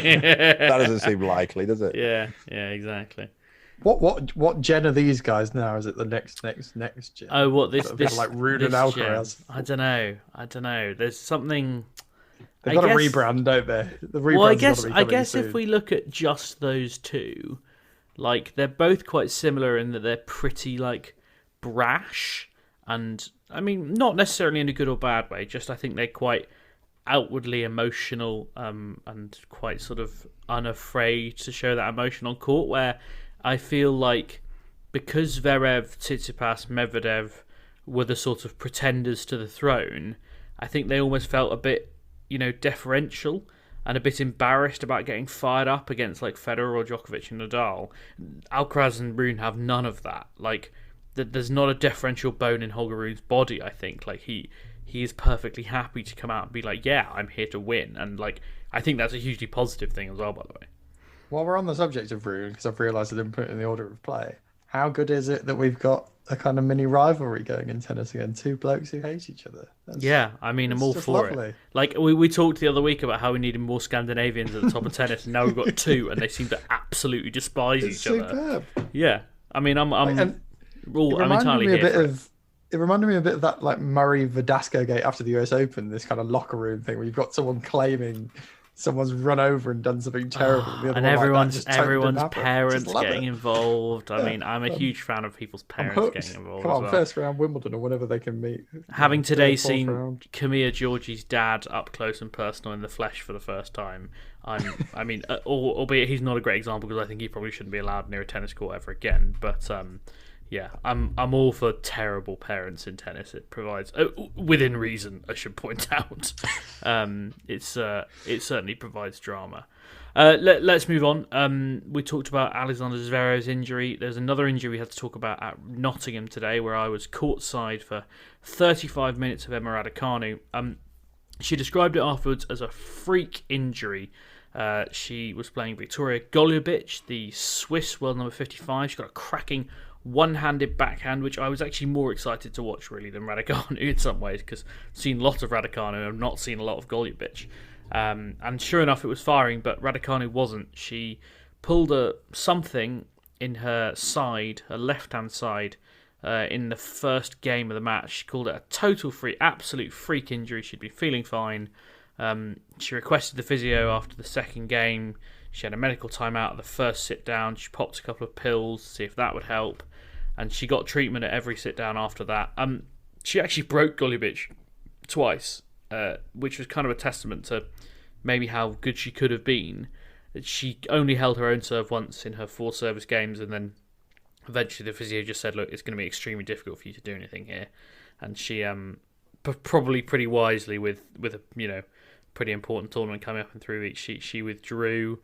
doesn't seem likely, does it? Yeah, exactly. What gen are these guys now? Is it the next gen? Oh, what this like Ruud and Alcaraz? I don't know. There's something. They've got a rebrand, don't they? Well, I guess if we look at just those two, like, they're both quite similar in that they're pretty, like, brash, and I mean, not necessarily in a good or bad way. Just I think they're quite outwardly emotional, and quite sort of unafraid to show that emotion on court. Where I feel like because Zverev, Tsitsipas, Medvedev were the sort of pretenders to the throne, I think they almost felt a bit, you know, deferential and a bit embarrassed about getting fired up against like Federer or Djokovic and Nadal. Alcaraz and Rune have none of that. Like, there's not a deferential bone in Holger Rune's body, I think. Like, he is perfectly happy to come out and be like, yeah, I'm here to win. And, like, I think that's a hugely positive thing as well, by the way. While we're on the subject of Rune, because I've realised I didn't put it in the order of play, how good is it that we've got a kind of mini rivalry going in tennis again? Two blokes who hate each other. Yeah, I mean, I'm all for it. Like, we talked the other week about how we needed more Scandinavians at the top of tennis, and now we've got two, and they seem to absolutely despise each other. Yeah, I mean, I'm entirely here for it. It reminded me a bit of that, like, Murray Verdasco gate after the US Open, this kind of locker room thing where you've got someone claiming someone's run over and done something terrible. And everyone's parents getting involved. I mean, I'm a huge fan of people's parents getting involved. Come on, first round Wimbledon or whenever they can meet. Having today seen Camilla Giorgi's dad up close and personal in the flesh for the first time, albeit he's not a great example because I think he probably shouldn't be allowed near a tennis court ever again. But yeah, I'm all for terrible parents in tennis. It provides, within reason, I should point out. It certainly provides drama. Let's move on. We talked about Alexander Zverev's injury. There's another injury we had to talk about at Nottingham today, where I was courtside for 35 minutes of Emma Raducanu. She described it afterwards as a freak injury. She was playing Victoria Golubic, the Swiss world number 55. She got a cracking one-handed backhand, which I was actually more excited to watch really than Raducanu in some ways, because I've seen lots of Raducanu and not seen a lot of Golubic. And sure enough, it was firing, but Raducanu wasn't. She pulled something in her side, her left-hand side, in the first game of the match. She called it a absolute freak injury. She'd been feeling fine. She requested the physio after the second game. She had a medical timeout at the first sit-down. She popped a couple of pills to see if that would help. And she got treatment at every sit-down after that. She actually broke Golubic twice, which was kind of a testament to maybe how good she could have been. She only held her own serve once in her 4 service games, and then eventually the physio just said, look, it's going to be extremely difficult for you to do anything here. And she, probably pretty wisely, with a pretty important tournament coming up in 3 weeks, she withdrew.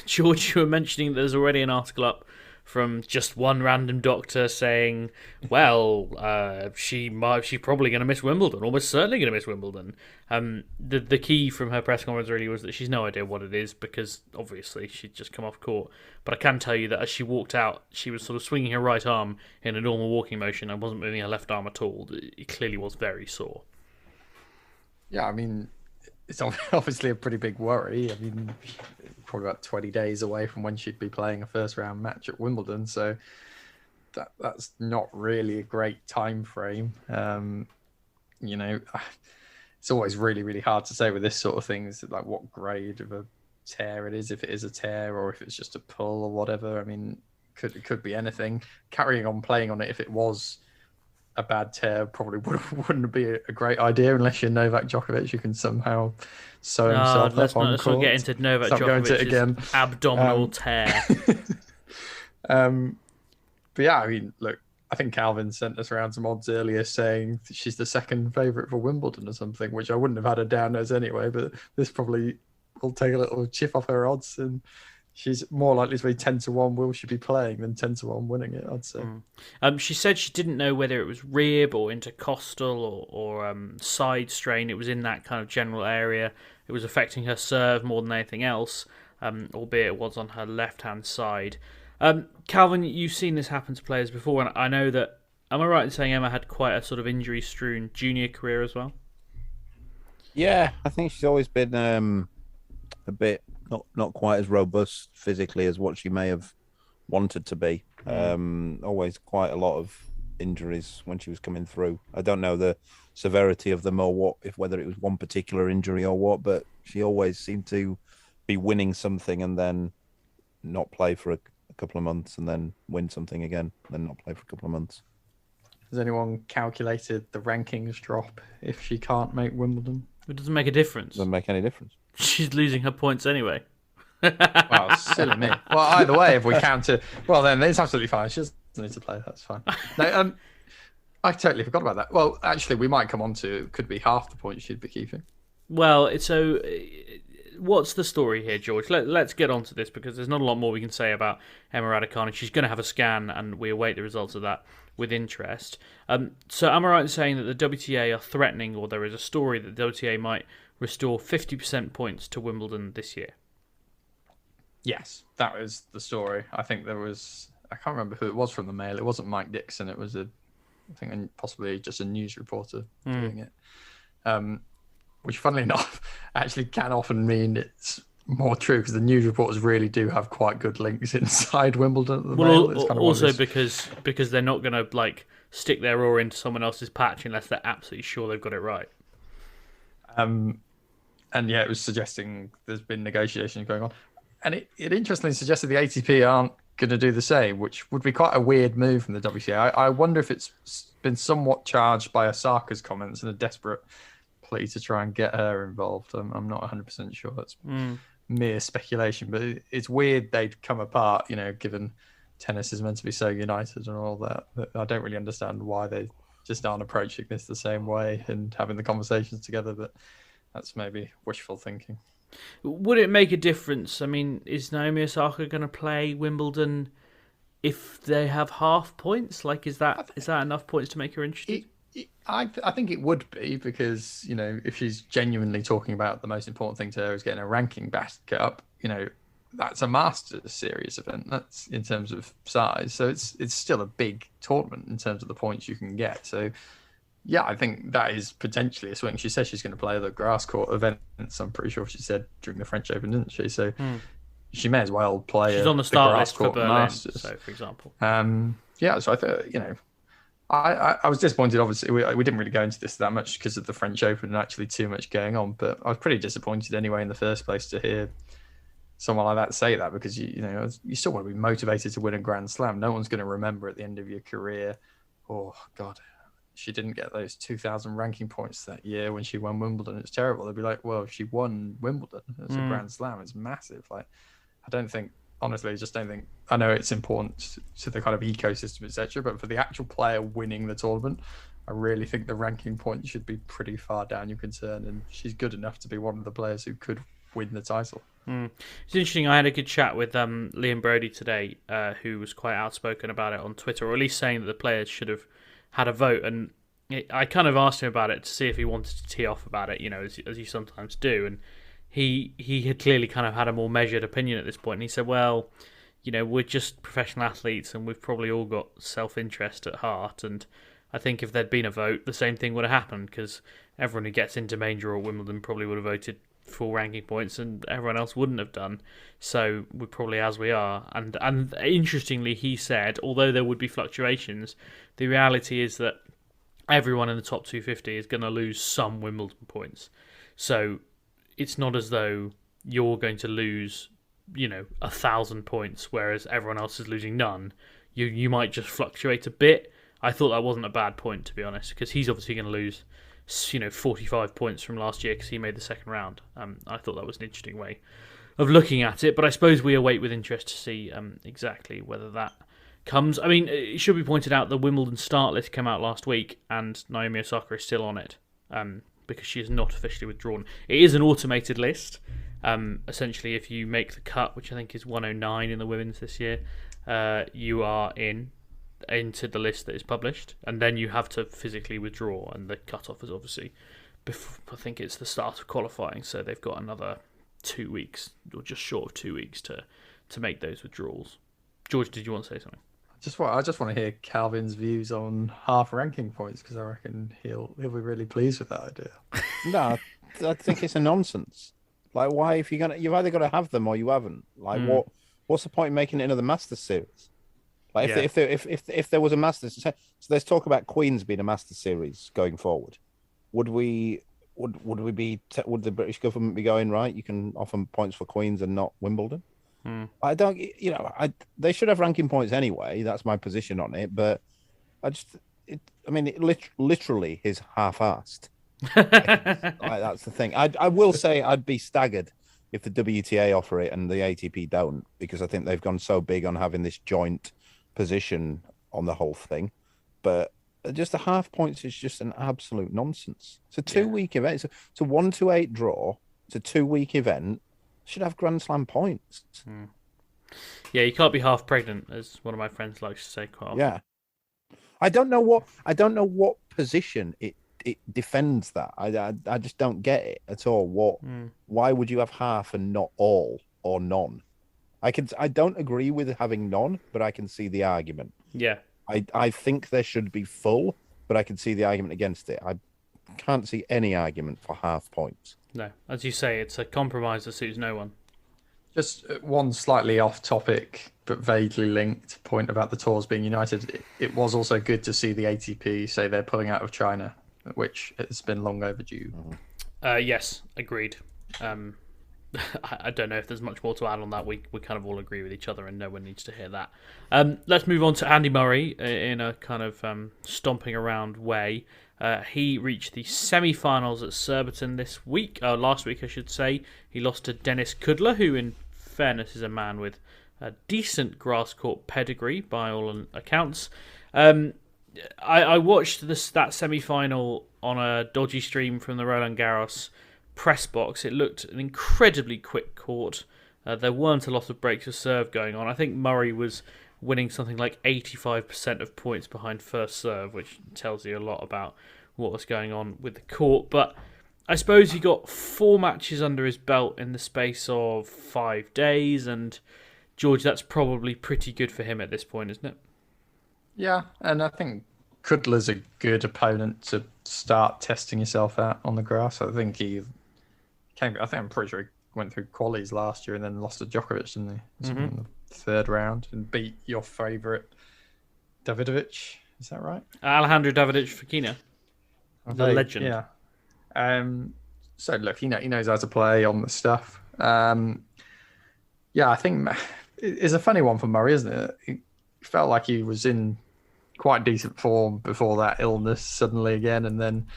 George, you were mentioning that there's already an article up from just one random doctor saying, well, she's probably going to miss Wimbledon, almost certainly going to miss Wimbledon. The key from her press conference really was that she's no idea what it is, because obviously she'd just come off court. But I can tell you that as she walked out, she was sort of swinging her right arm in a normal walking motion and wasn't moving her left arm at all. It clearly was very sore. Yeah, I mean, it's obviously a pretty big worry. I mean, probably about 20 days away from when she'd be playing a first round match at Wimbledon, so that's not really a great time frame. It's always really, really hard to say with this sort of things, like what grade of a tear it is, if it is a tear or if it's just a pull or whatever. I mean, it could be anything. Carrying on playing on it, if it was a bad tear, probably wouldn't be a great idea unless you're Novak Djokovic, who can somehow sew himself up on court. Let's get into Novak Djokovic's abdominal tear. But yeah, I mean, look, I think Calvin sent us around some odds earlier saying she's the second favourite for Wimbledon or something, which I wouldn't have had her down as anyway, but this probably will take a little chip off her odds, and she's more likely to be 10-1 will she be playing than 10-1 winning it, I'd say. She said she didn't know whether it was rib or intercostal or side strain. It was in that kind of general area. It was affecting her serve more than anything else, albeit it was on her left-hand side. Calvin, you've seen this happen to players before, and I know that, am I right in saying Emma had quite a sort of injury-strewn junior career as well? Yeah, I think she's always been a bit not quite as robust physically as what she may have wanted to be. Always quite a lot of injuries when she was coming through. I don't know the severity of them or whether it was one particular injury or what, but she always seemed to be winning something and then not play for a couple of months and then win something again, then not play for a couple of months. Has anyone calculated the rankings drop if she can't make Wimbledon? It doesn't make a difference. Doesn't make any difference. She's losing her points anyway. Well, silly me. Well, either way, if we count it, well, then it's absolutely fine. She doesn't need to play. That's fine. No, I totally forgot about that. Well, actually, we might come on to could be half the points she'd be keeping. Well, so what's the story here, George? Let's get on to this, because there's not a lot more we can say about Emma Raducanu. She's going to have a scan, and we await the results of that with interest. So am I right in saying that the WTA are threatening, or there is a story that the WTA might restore 50% points to Wimbledon this year? Yes, that was the story. I think there was I can't remember who it was from the Mail. It wasn't Mike Dixon. It was I think possibly just a news reporter doing it. Which, funnily enough, actually can often mean it's more true because the news reporters really do have quite good links inside Wimbledon at the Mail. It's kind of also because they're not going to like stick their oar into someone else's patch unless they're absolutely sure they've got it right. And yeah, it was suggesting there's been negotiations going on, and it interestingly suggested the ATP aren't going to do the same, which would be quite a weird move from the WTA. I wonder if it's been somewhat charged by Osaka's comments and a desperate plea to try and get her involved. I'm not 100% sure. That's mere speculation, but it's weird they'd come apart, given tennis is meant to be so united and all that. I don't really understand why they just aren't approaching this the same way and having the conversations together, but that's maybe wishful thinking. Would it make a difference? I mean, is Naomi Osaka going to play Wimbledon if they have half points? Like, is that enough points to make her interested? I think it would be, because if she's genuinely talking about the most important thing to her is getting a ranking back up, that's a Masters series event. That's in terms of size, so it's still a big tournament in terms of the points you can get. So yeah, I think that is potentially a swing. She says she's going to play the grass court events. I'm pretty sure she said during the French Open, didn't she? So she may as well play. She's on the start list for Berlin, Masters. so for example. Yeah, so I thought I was disappointed. Obviously, we didn't really go into this that much because of the French Open and actually too much going on. But I was pretty disappointed anyway in the first place to hear someone like that say that, because you still want to be motivated to win a Grand Slam. No one's going to remember at the end of your career, oh God, she didn't get those 2,000 ranking points that year when she won Wimbledon. It's terrible. They'll be like, well, she won Wimbledon. It's a Grand Slam. It's massive. Like, honestly, I just don't think. I know it's important to the kind of ecosystem, etc. But for the actual player winning the tournament, I really think the ranking point should be pretty far down your concern. And she's good enough to be one of the players who could win the title. It's interesting. I had a good chat with Liam Brodie today, who was quite outspoken about it on Twitter, or at least saying that the players should have had a vote. And I kind of asked him about it to see if he wanted to tee off about it, as you sometimes do. And he had clearly kind of had a more measured opinion at this point. And he said, well, we're just professional athletes and we've probably all got self-interest at heart. And I think if there'd been a vote, the same thing would have happened, because everyone who gets into main draw or Wimbledon probably would have voted full ranking points and everyone else wouldn't have done. So we're probably as we are. And interestingly, he said, although there would be fluctuations, the reality is that everyone in the top 250 is going to lose some Wimbledon points. So it's not as though you're going to lose, 1,000 points, whereas everyone else is losing none. You might just fluctuate a bit. I thought that wasn't a bad point, to be honest, because he's obviously going to lose 45 points from last year because he made the second round. I thought that was an interesting way of looking at it, but I suppose we await with interest to see exactly whether that comes. I mean, it should be pointed out the Wimbledon start list came out last week and Naomi Osaka is still on it because she is not officially withdrawn. It is an automated list. Essentially, if you make the cut, which I think is 109 in the women's this year, you are into the list that is published, and then you have to physically withdraw, and the cut-off is obviously I think it's the start of qualifying, so they've got another 2 weeks, or just short of 2 weeks to make those withdrawals. George, did you want to say something? I just want to hear Calvin's views on half ranking points, because I reckon he'll be really pleased with that idea. No, I think it's a nonsense. Like, why, if you've either got to have them or you haven't. Like, what's the point in making it another Masters series? Like, if there was a Masters, so let's talk about Queens being a Masters series going forward. Would the British government be going, right, you can offer points for Queens and not Wimbledon? I don't, they should have ranking points anyway. That's my position on it. But it literally is half-assed. That's the thing. I will say I'd be staggered if the WTA offer it and the ATP don't, because I think they've gone so big on having this joint position on the whole thing. But just the half points is just an absolute nonsense. It's a 2-week event. It's a 1-8 draw. It's a 2-week event. Should have Grand Slam points. Yeah, you can't be half pregnant, as one of my friends likes to say quite often. Yeah, I don't know what position it defends that. I just don't get it at all. Why would you have half and not all or none? I don't agree with having none, but I can see the argument. Yeah. I think there should be full, but I can see the argument against it. I can't see any argument for half points. No, as you say, it's a compromise that suits no one. Just one slightly off topic, but vaguely linked point about the tours being united. It was also good to see the ATP say they're pulling out of China, which has been long overdue. Yes, agreed. I don't know if there's much more to add on that. We kind of all agree with each other, and no one needs to hear that. Let's move on to Andy Murray in a kind of stomping around way. He reached the semi-finals at Surbiton last week, I should say. He lost to Dennis Kudla, who, in fairness, is a man with a decent grass court pedigree by all accounts. I watched that semi-final on a dodgy stream from the Roland Garros press box. It looked an incredibly quick court. There weren't a lot of breaks of serve going on. I think Murray was winning something like 85% of points behind first serve, which tells you a lot about what was going on with the court. But I suppose he got 4 matches under his belt in the space of 5 days, and George, that's probably pretty good for him at this point, isn't it? Yeah, and I think Kudla's a good opponent to start testing yourself out on the grass. I think I'm pretty sure he went through qualies last year and then lost to Djokovic, didn't he? In the third round, and beat your favourite Davidovich. Is that right? Alejandro Davidovich Fokina, the legend. Yeah. So look, he knows how to play on the stuff. Yeah, I think it's a funny one for Murray, isn't it? He felt like he was in quite decent form before that illness suddenly again, and then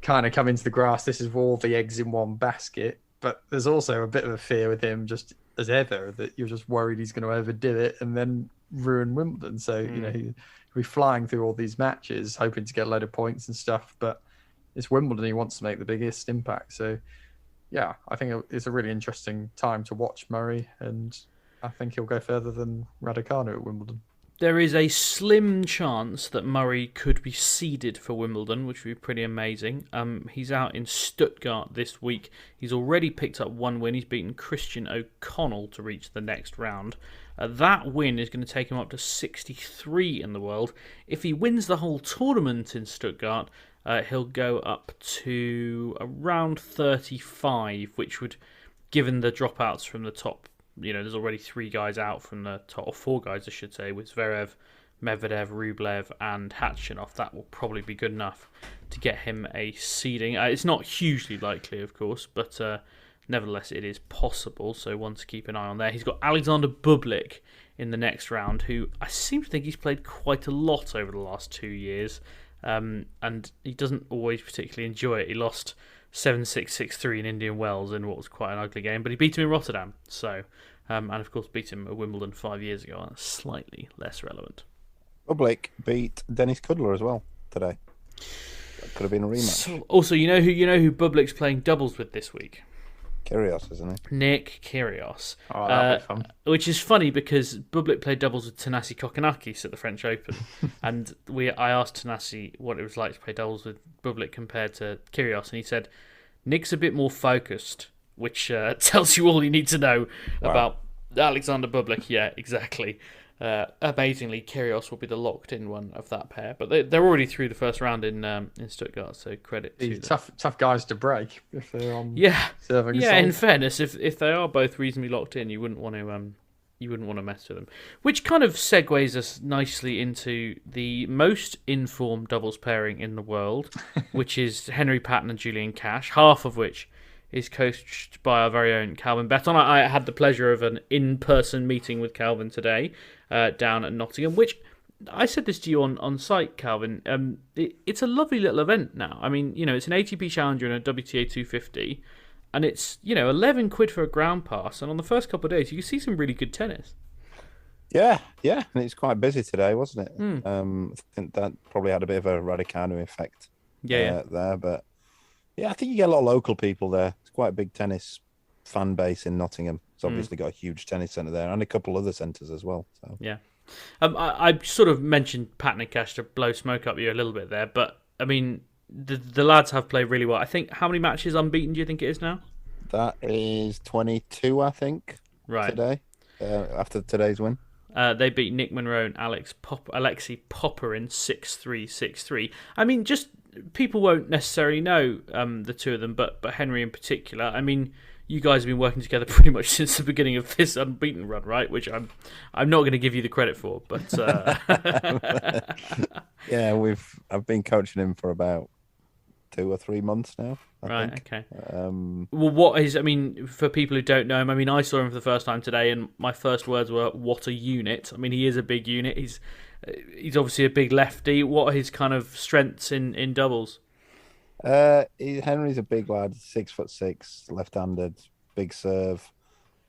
kind of come into the grass. This is all the eggs in one basket, but there's also a bit of a fear with him, just as ever, that you're just worried he's going to overdo it and then ruin Wimbledon. So he'll be flying through all these matches, hoping to get a load of points and stuff, but it's Wimbledon. He wants to make the biggest impact. So yeah, I think it's a really interesting time to watch Murray, and I think he'll go further than Raducanu at Wimbledon. There is a slim chance that Murray could be seeded for Wimbledon, which would be pretty amazing. He's out in Stuttgart this week. He's already picked up 1 win. He's beaten Christian O'Connell to reach the next round. That win is going to take him up to 63 in the world. If he wins the whole tournament in Stuttgart, he'll go up to around 35, which would, given the dropouts from the top, there's already 3 guys out from the top, or 4 guys, I should say, with Zverev, Medvedev, Rublev, and Khachanov. That will probably be good enough to get him a seeding. It's not hugely likely, of course, but nevertheless, it is possible, so one to keep an eye on there. He's got Alexander Bublik in the next round, who I seem to think he's played quite a lot over the last 2 years, and he doesn't always particularly enjoy it. He lost 7-6, 6-3 in Indian Wells in what was quite an ugly game, but he beat him in Rotterdam, so and of course beat him at Wimbledon 5 years ago. That's slightly less relevant. Bublik beat Dennis Kudla as well today. That could have been a rematch. So, also, you know who Bublik's playing doubles with this week? Kyrgios, isn't he? Nick Kyrgios. Oh, that'll be fun. Which is funny because Bublik played doubles with Thanasi Kokkinakis at the French Open, and I asked Thanasi what it was like to play doubles with Bublik compared to Kyrgios, and he said Nick's a bit more focused, which tells you all you need to know about Alexander Bublik. Yeah, exactly. Amazingly, Kyrgios will be the locked-in one of that pair, but they're already through the first round in Stuttgart, so credit to them. Tough guys to break if they're on. Serving in fairness, if they are both reasonably locked in, you wouldn't want to mess with them. Which kind of segues us nicely into the most informed doubles pairing in the world, which is Henry Patton and Julian Cash, half of which is coached by our very own Calvin Betton. I had the pleasure of an in-person meeting with Calvin today down at Nottingham, which I said this to you on site, Calvin. It's a lovely little event now. I mean, it's an ATP Challenger and a WTA 250, and it's, £11 for a ground pass, and on the first couple of days you can see some really good tennis. Yeah, and it's quite busy today, wasn't it? I think that probably had a bit of a Raducanu effect there, but yeah, I think you get a lot of local people there. It's quite a big tennis fan base in Nottingham. It's obviously got a huge tennis centre there and a couple other centres as well. So. Yeah. I sort of mentioned Patton and Cash to blow smoke up you a little bit there, but I mean, the lads have played really well. I think, how many matches unbeaten do you think it is now? That is 22, I think. today after today's win. They beat Nick Monroe and Alexei Popyrin 6-3, 6-3. I mean, just people won't necessarily know the two of them, but Henry in particular. I mean, you guys have been working together pretty much since the beginning of this unbeaten run, right? Which I'm not going to give you the credit for, but yeah, I've been coaching him for about 2 or 3 months now. I think. Okay. Well, I mean, for people who don't know him, I mean, I saw him for the first time today, and my first words were, "What a unit!" I mean, he is a big unit. He's obviously a big lefty. What are his kind of strengths in doubles? Henry's a big lad, 6'6", left-handed, big serve,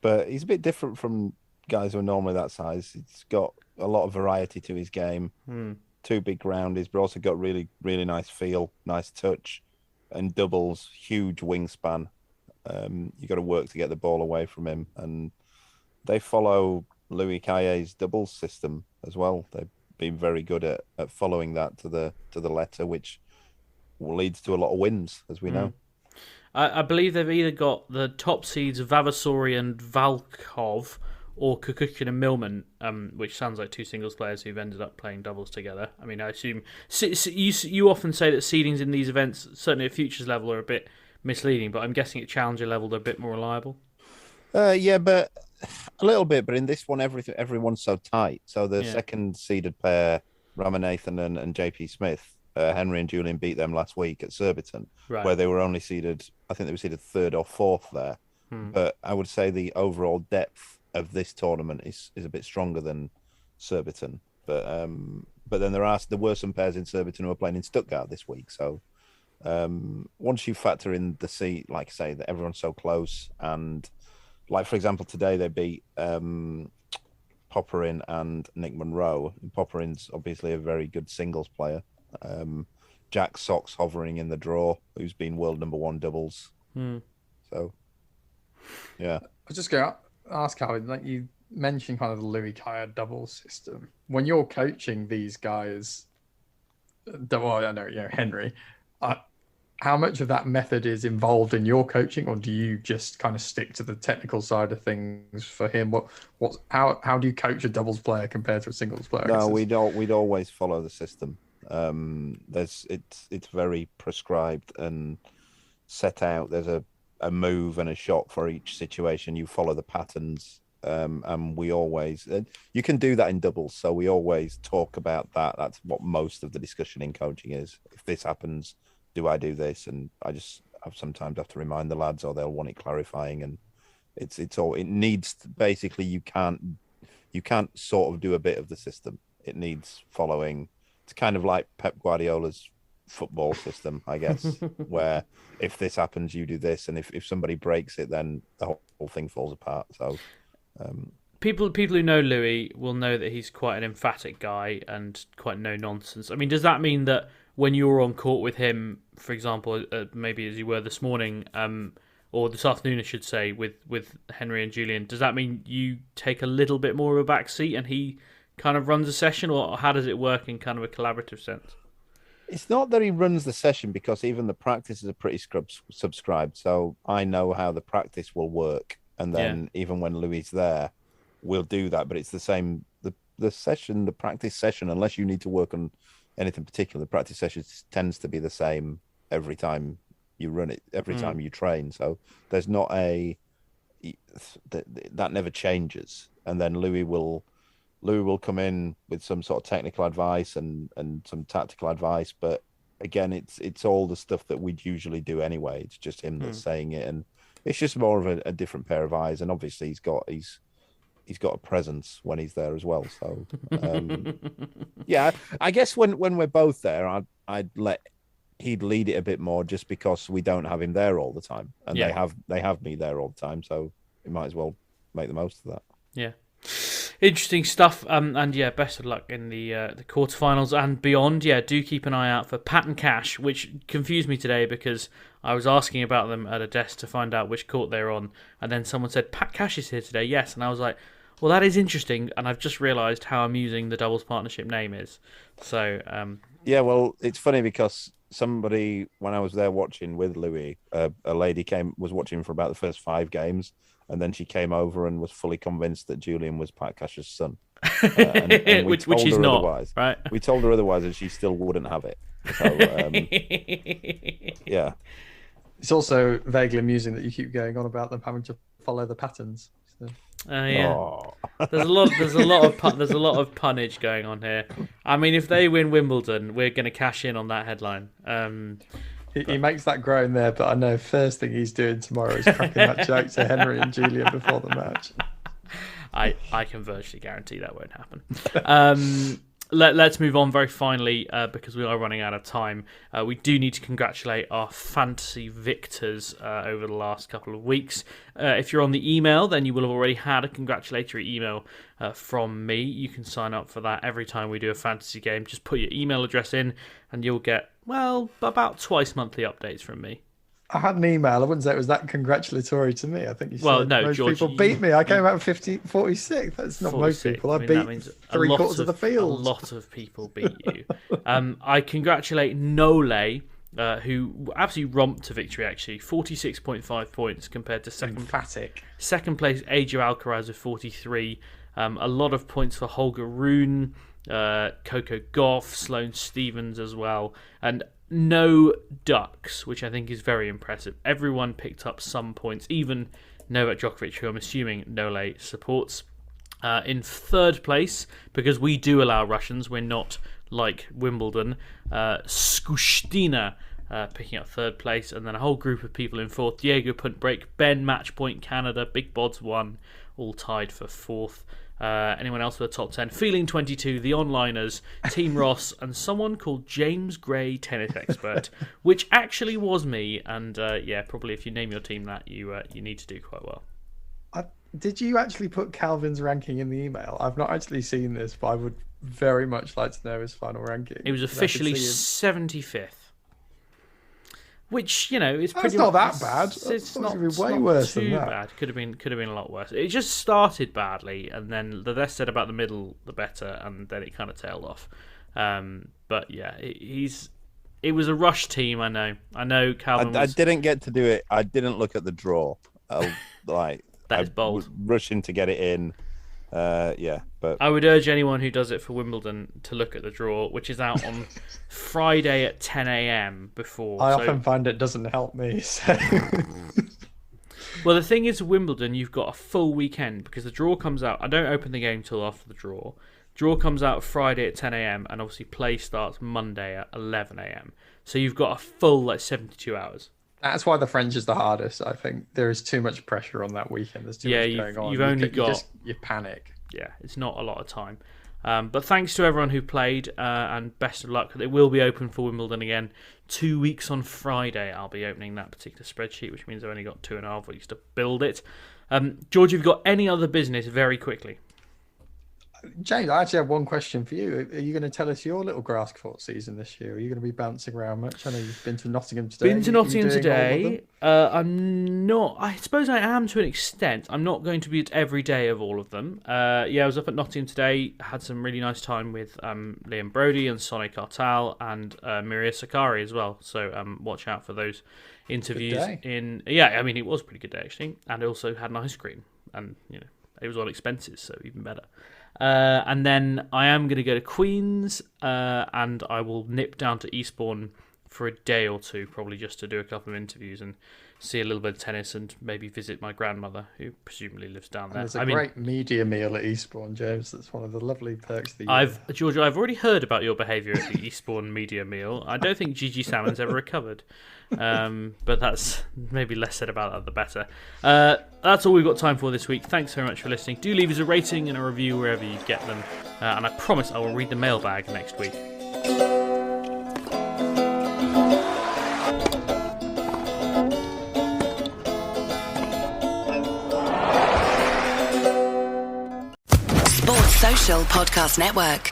but he's a bit different from guys who are normally that size. He's got a lot of variety to his game. 2 big roundies, but also got really, really nice feel, nice touch, and doubles, huge wingspan. You got to work to get the ball away from him, and they follow Louis Caillet's doubles system as well. They've been very good at following that to the letter, which leads to a lot of wins, as we know. I believe they've either got the top seeds Vavasori and Valkov, or Kukukin and Millman, which sounds like 2 singles players who've ended up playing doubles together. I mean, I assume you often say that seedings in these events, certainly at futures level, are a bit misleading, but I'm guessing at challenger level they're a bit more reliable. Yeah, but a little bit. But in this one, everyone's so tight. So the second seeded pair, Ramanathan and JP Smith, Henry and Julian beat them last week at Surbiton, where they were only seeded. I think they were seeded 3rd or 4th there. But I would say the overall depth of this tournament is a bit stronger than Surbiton. But then there were some pairs in Surbiton who are playing in Stuttgart this week. So once you factor in the seat, like I say, that everyone's so close, and like for example today they beat Popyrin and Nick Monroe. Popyrin's obviously a very good singles player. Jack Sock's hovering in the draw, who's been world #1 doubles. So yeah, I was just going to ask how, like you mentioned, kind of the Louis Caillet double system. When you're coaching these guys, I know, Henry, how much of that method is involved in your coaching, or do you just kind of stick to the technical side of things for him? How do you coach a doubles player compared to a singles player? No, we'd always follow the system. It's very prescribed and set out. There's a move and a shot for each situation. You follow the patterns, and we always. You can do that in doubles, so we always talk about that. That's what most of the discussion in coaching is. If this happens, do I do this? And I sometimes have to remind the lads, or they'll want it clarifying. And it's all. It needs basically. You can't sort of do a bit of the system. It needs following. It's kind of like Pep Guardiola's football system, I guess, where if this happens, you do this, and if somebody breaks it, then the whole thing falls apart. So people who know Louis will know that he's quite an emphatic guy and quite no nonsense. I mean, does that mean that when you're on court with him, for example, maybe as you were this morning, or this afternoon, I should say, with Henry and Julian, does that mean you take a little bit more of a back seat and he kind of runs a session, or how does it work in kind of a collaborative sense? It's not that he runs the session, because even the practices are pretty subscribed. So I know how the practice will work. And then even when Louis is there, we'll do that. But it's the same. The practice session, unless you need to work on anything particular, the practice session tends to be the same every time you run it, every time you train. So there's not that never changes. And then Louis will come in with some sort of technical advice and some tactical advice, but again, it's all the stuff that we'd usually do anyway. It's just him that's saying it, and it's just more of a different pair of eyes. And obviously, he's got a presence when he's there as well. So yeah, I guess when we're both there, I'd let he'd lead it a bit more, just because we don't have him there all the time, and they have me there all the time, so we might as well make the most of that. Yeah. Interesting stuff, and yeah, best of luck in the quarterfinals and beyond. Yeah, do keep an eye out for Pat and Cash, which confused me today because I was asking about them at a desk to find out which court they're on, and then someone said Pat Cash is here today. Yes, and I was like, well, that is interesting, and I've just realised how amusing the doubles partnership name is. So yeah, well, it's funny because somebody, when I was there watching with Louis, a lady was watching for about the first 5 games, and then she came over and was fully convinced that Julian was Pat Cash's son. And which he's not, right? We told her otherwise, and she still wouldn't have it. So, yeah. It's also vaguely amusing that you keep going on about them having to follow the patterns. So. Yeah. Oh. There's a lot of punnage going on here. I mean, if they win Wimbledon, we're going to cash in on that headline. He makes that groan there, but I know first thing he's doing tomorrow is cracking that joke to Henry and Julian before the match. I can virtually guarantee that won't happen. Let's move on very finally, because we are running out of time. We do need to congratulate our fantasy victors over the last couple of weeks. If you're on the email, then you will have already had a congratulatory email from me. You can sign up for that every time we do a fantasy game. Just put your email address in and you'll get, well, about twice monthly updates from me. I had an email. I wouldn't say it was that congratulatory to me. I think you said no, most George, people beat me. I came out 46. That's not 46. most people. I beat three-quarters of the field. A lot of people beat you. I congratulate Nole, who absolutely romped to victory, actually. 46.5 points compared to second place, Adrian Alcaraz with 43. A lot of points for Holger Rune, Coco Gauff, Sloane Stephens as well. And no ducks, which I think is very impressive. Everyone picked up some points, even Novak Djokovic, who I'm assuming Nole supports. In third place, because we do allow Russians, we're not like Wimbledon, Skushtina picking up third place, and then a whole group of people in fourth. Diego Punt Break, Ben Matchpoint Canada, Big Bods 1, all tied for fourth. Anyone else for the top 10? Feeling 22, The Onliners, Team Ross, and someone called James Gray, tennis expert, which actually was me. And probably if you name your team that, you need to do quite well. Did you actually put Calvin's ranking in the email? I've not actually seen this, but I would very much like to know his final ranking. It was officially 75th. Which, is pretty. It's not that bad. It's not way worse than that. Bad. Could have been a lot worse. It just started badly, and then the less said about the middle, the better, and then it kind of tailed off. But yeah, it was a rush team. I know. Calvin. I didn't get to do it. I didn't look at the draw. That is bold. Rushing to get it in. But I would urge anyone who does it for Wimbledon to look at the draw, which is out on Friday at 10 a.m. before. I often find it doesn't help me. So. Well, the thing is, Wimbledon, you've got a full weekend because the draw comes out. I don't open the game till after the draw. Draw comes out Friday at 10 a.m. and obviously play starts Monday at 11 a.m. So you've got a full 72 hours. That's why the French is the hardest. I think there is too much pressure on that weekend. There's too much going on. You've only got you panic. Yeah, it's not a lot of time. But thanks to everyone who played, and best of luck. It will be open for Wimbledon again 2 weeks on Friday. I'll be opening that particular spreadsheet, which means I've only got 2.5 weeks to build it. George, have you got any other business very quickly? James, I actually have one question for you. Are you going to tell us your little grass court season this year? Are you going to be bouncing around much? I know you've been to Nottingham today. I'm not. I suppose I am to an extent. I'm not going to be at every day of all of them. I was up at Nottingham today. Had some really nice time with Liam Brody and Sonic Artal and Miria Sakari as well. So watch out for those interviews. It was a pretty good day actually, and I also had an ice cream, and it was on expenses, so even better. And then I am going to go to Queens, and I will nip down to Eastbourne for a day or two, probably just to do a couple of interviews and see a little bit of tennis and maybe visit my grandmother, who presumably lives down there. There's a great media meal at Eastbourne, James. That's one of the lovely perks of the year. Georgia, I've already heard about your behaviour at the Eastbourne media meal. I don't think Gigi Salmon's ever recovered. But that's maybe less said about that, the better. That's all we've got time for this week. Thanks very much for listening. Do leave us a rating and a review wherever you get them. And I promise I will read the mailbag next week. Sports Social Podcast Network.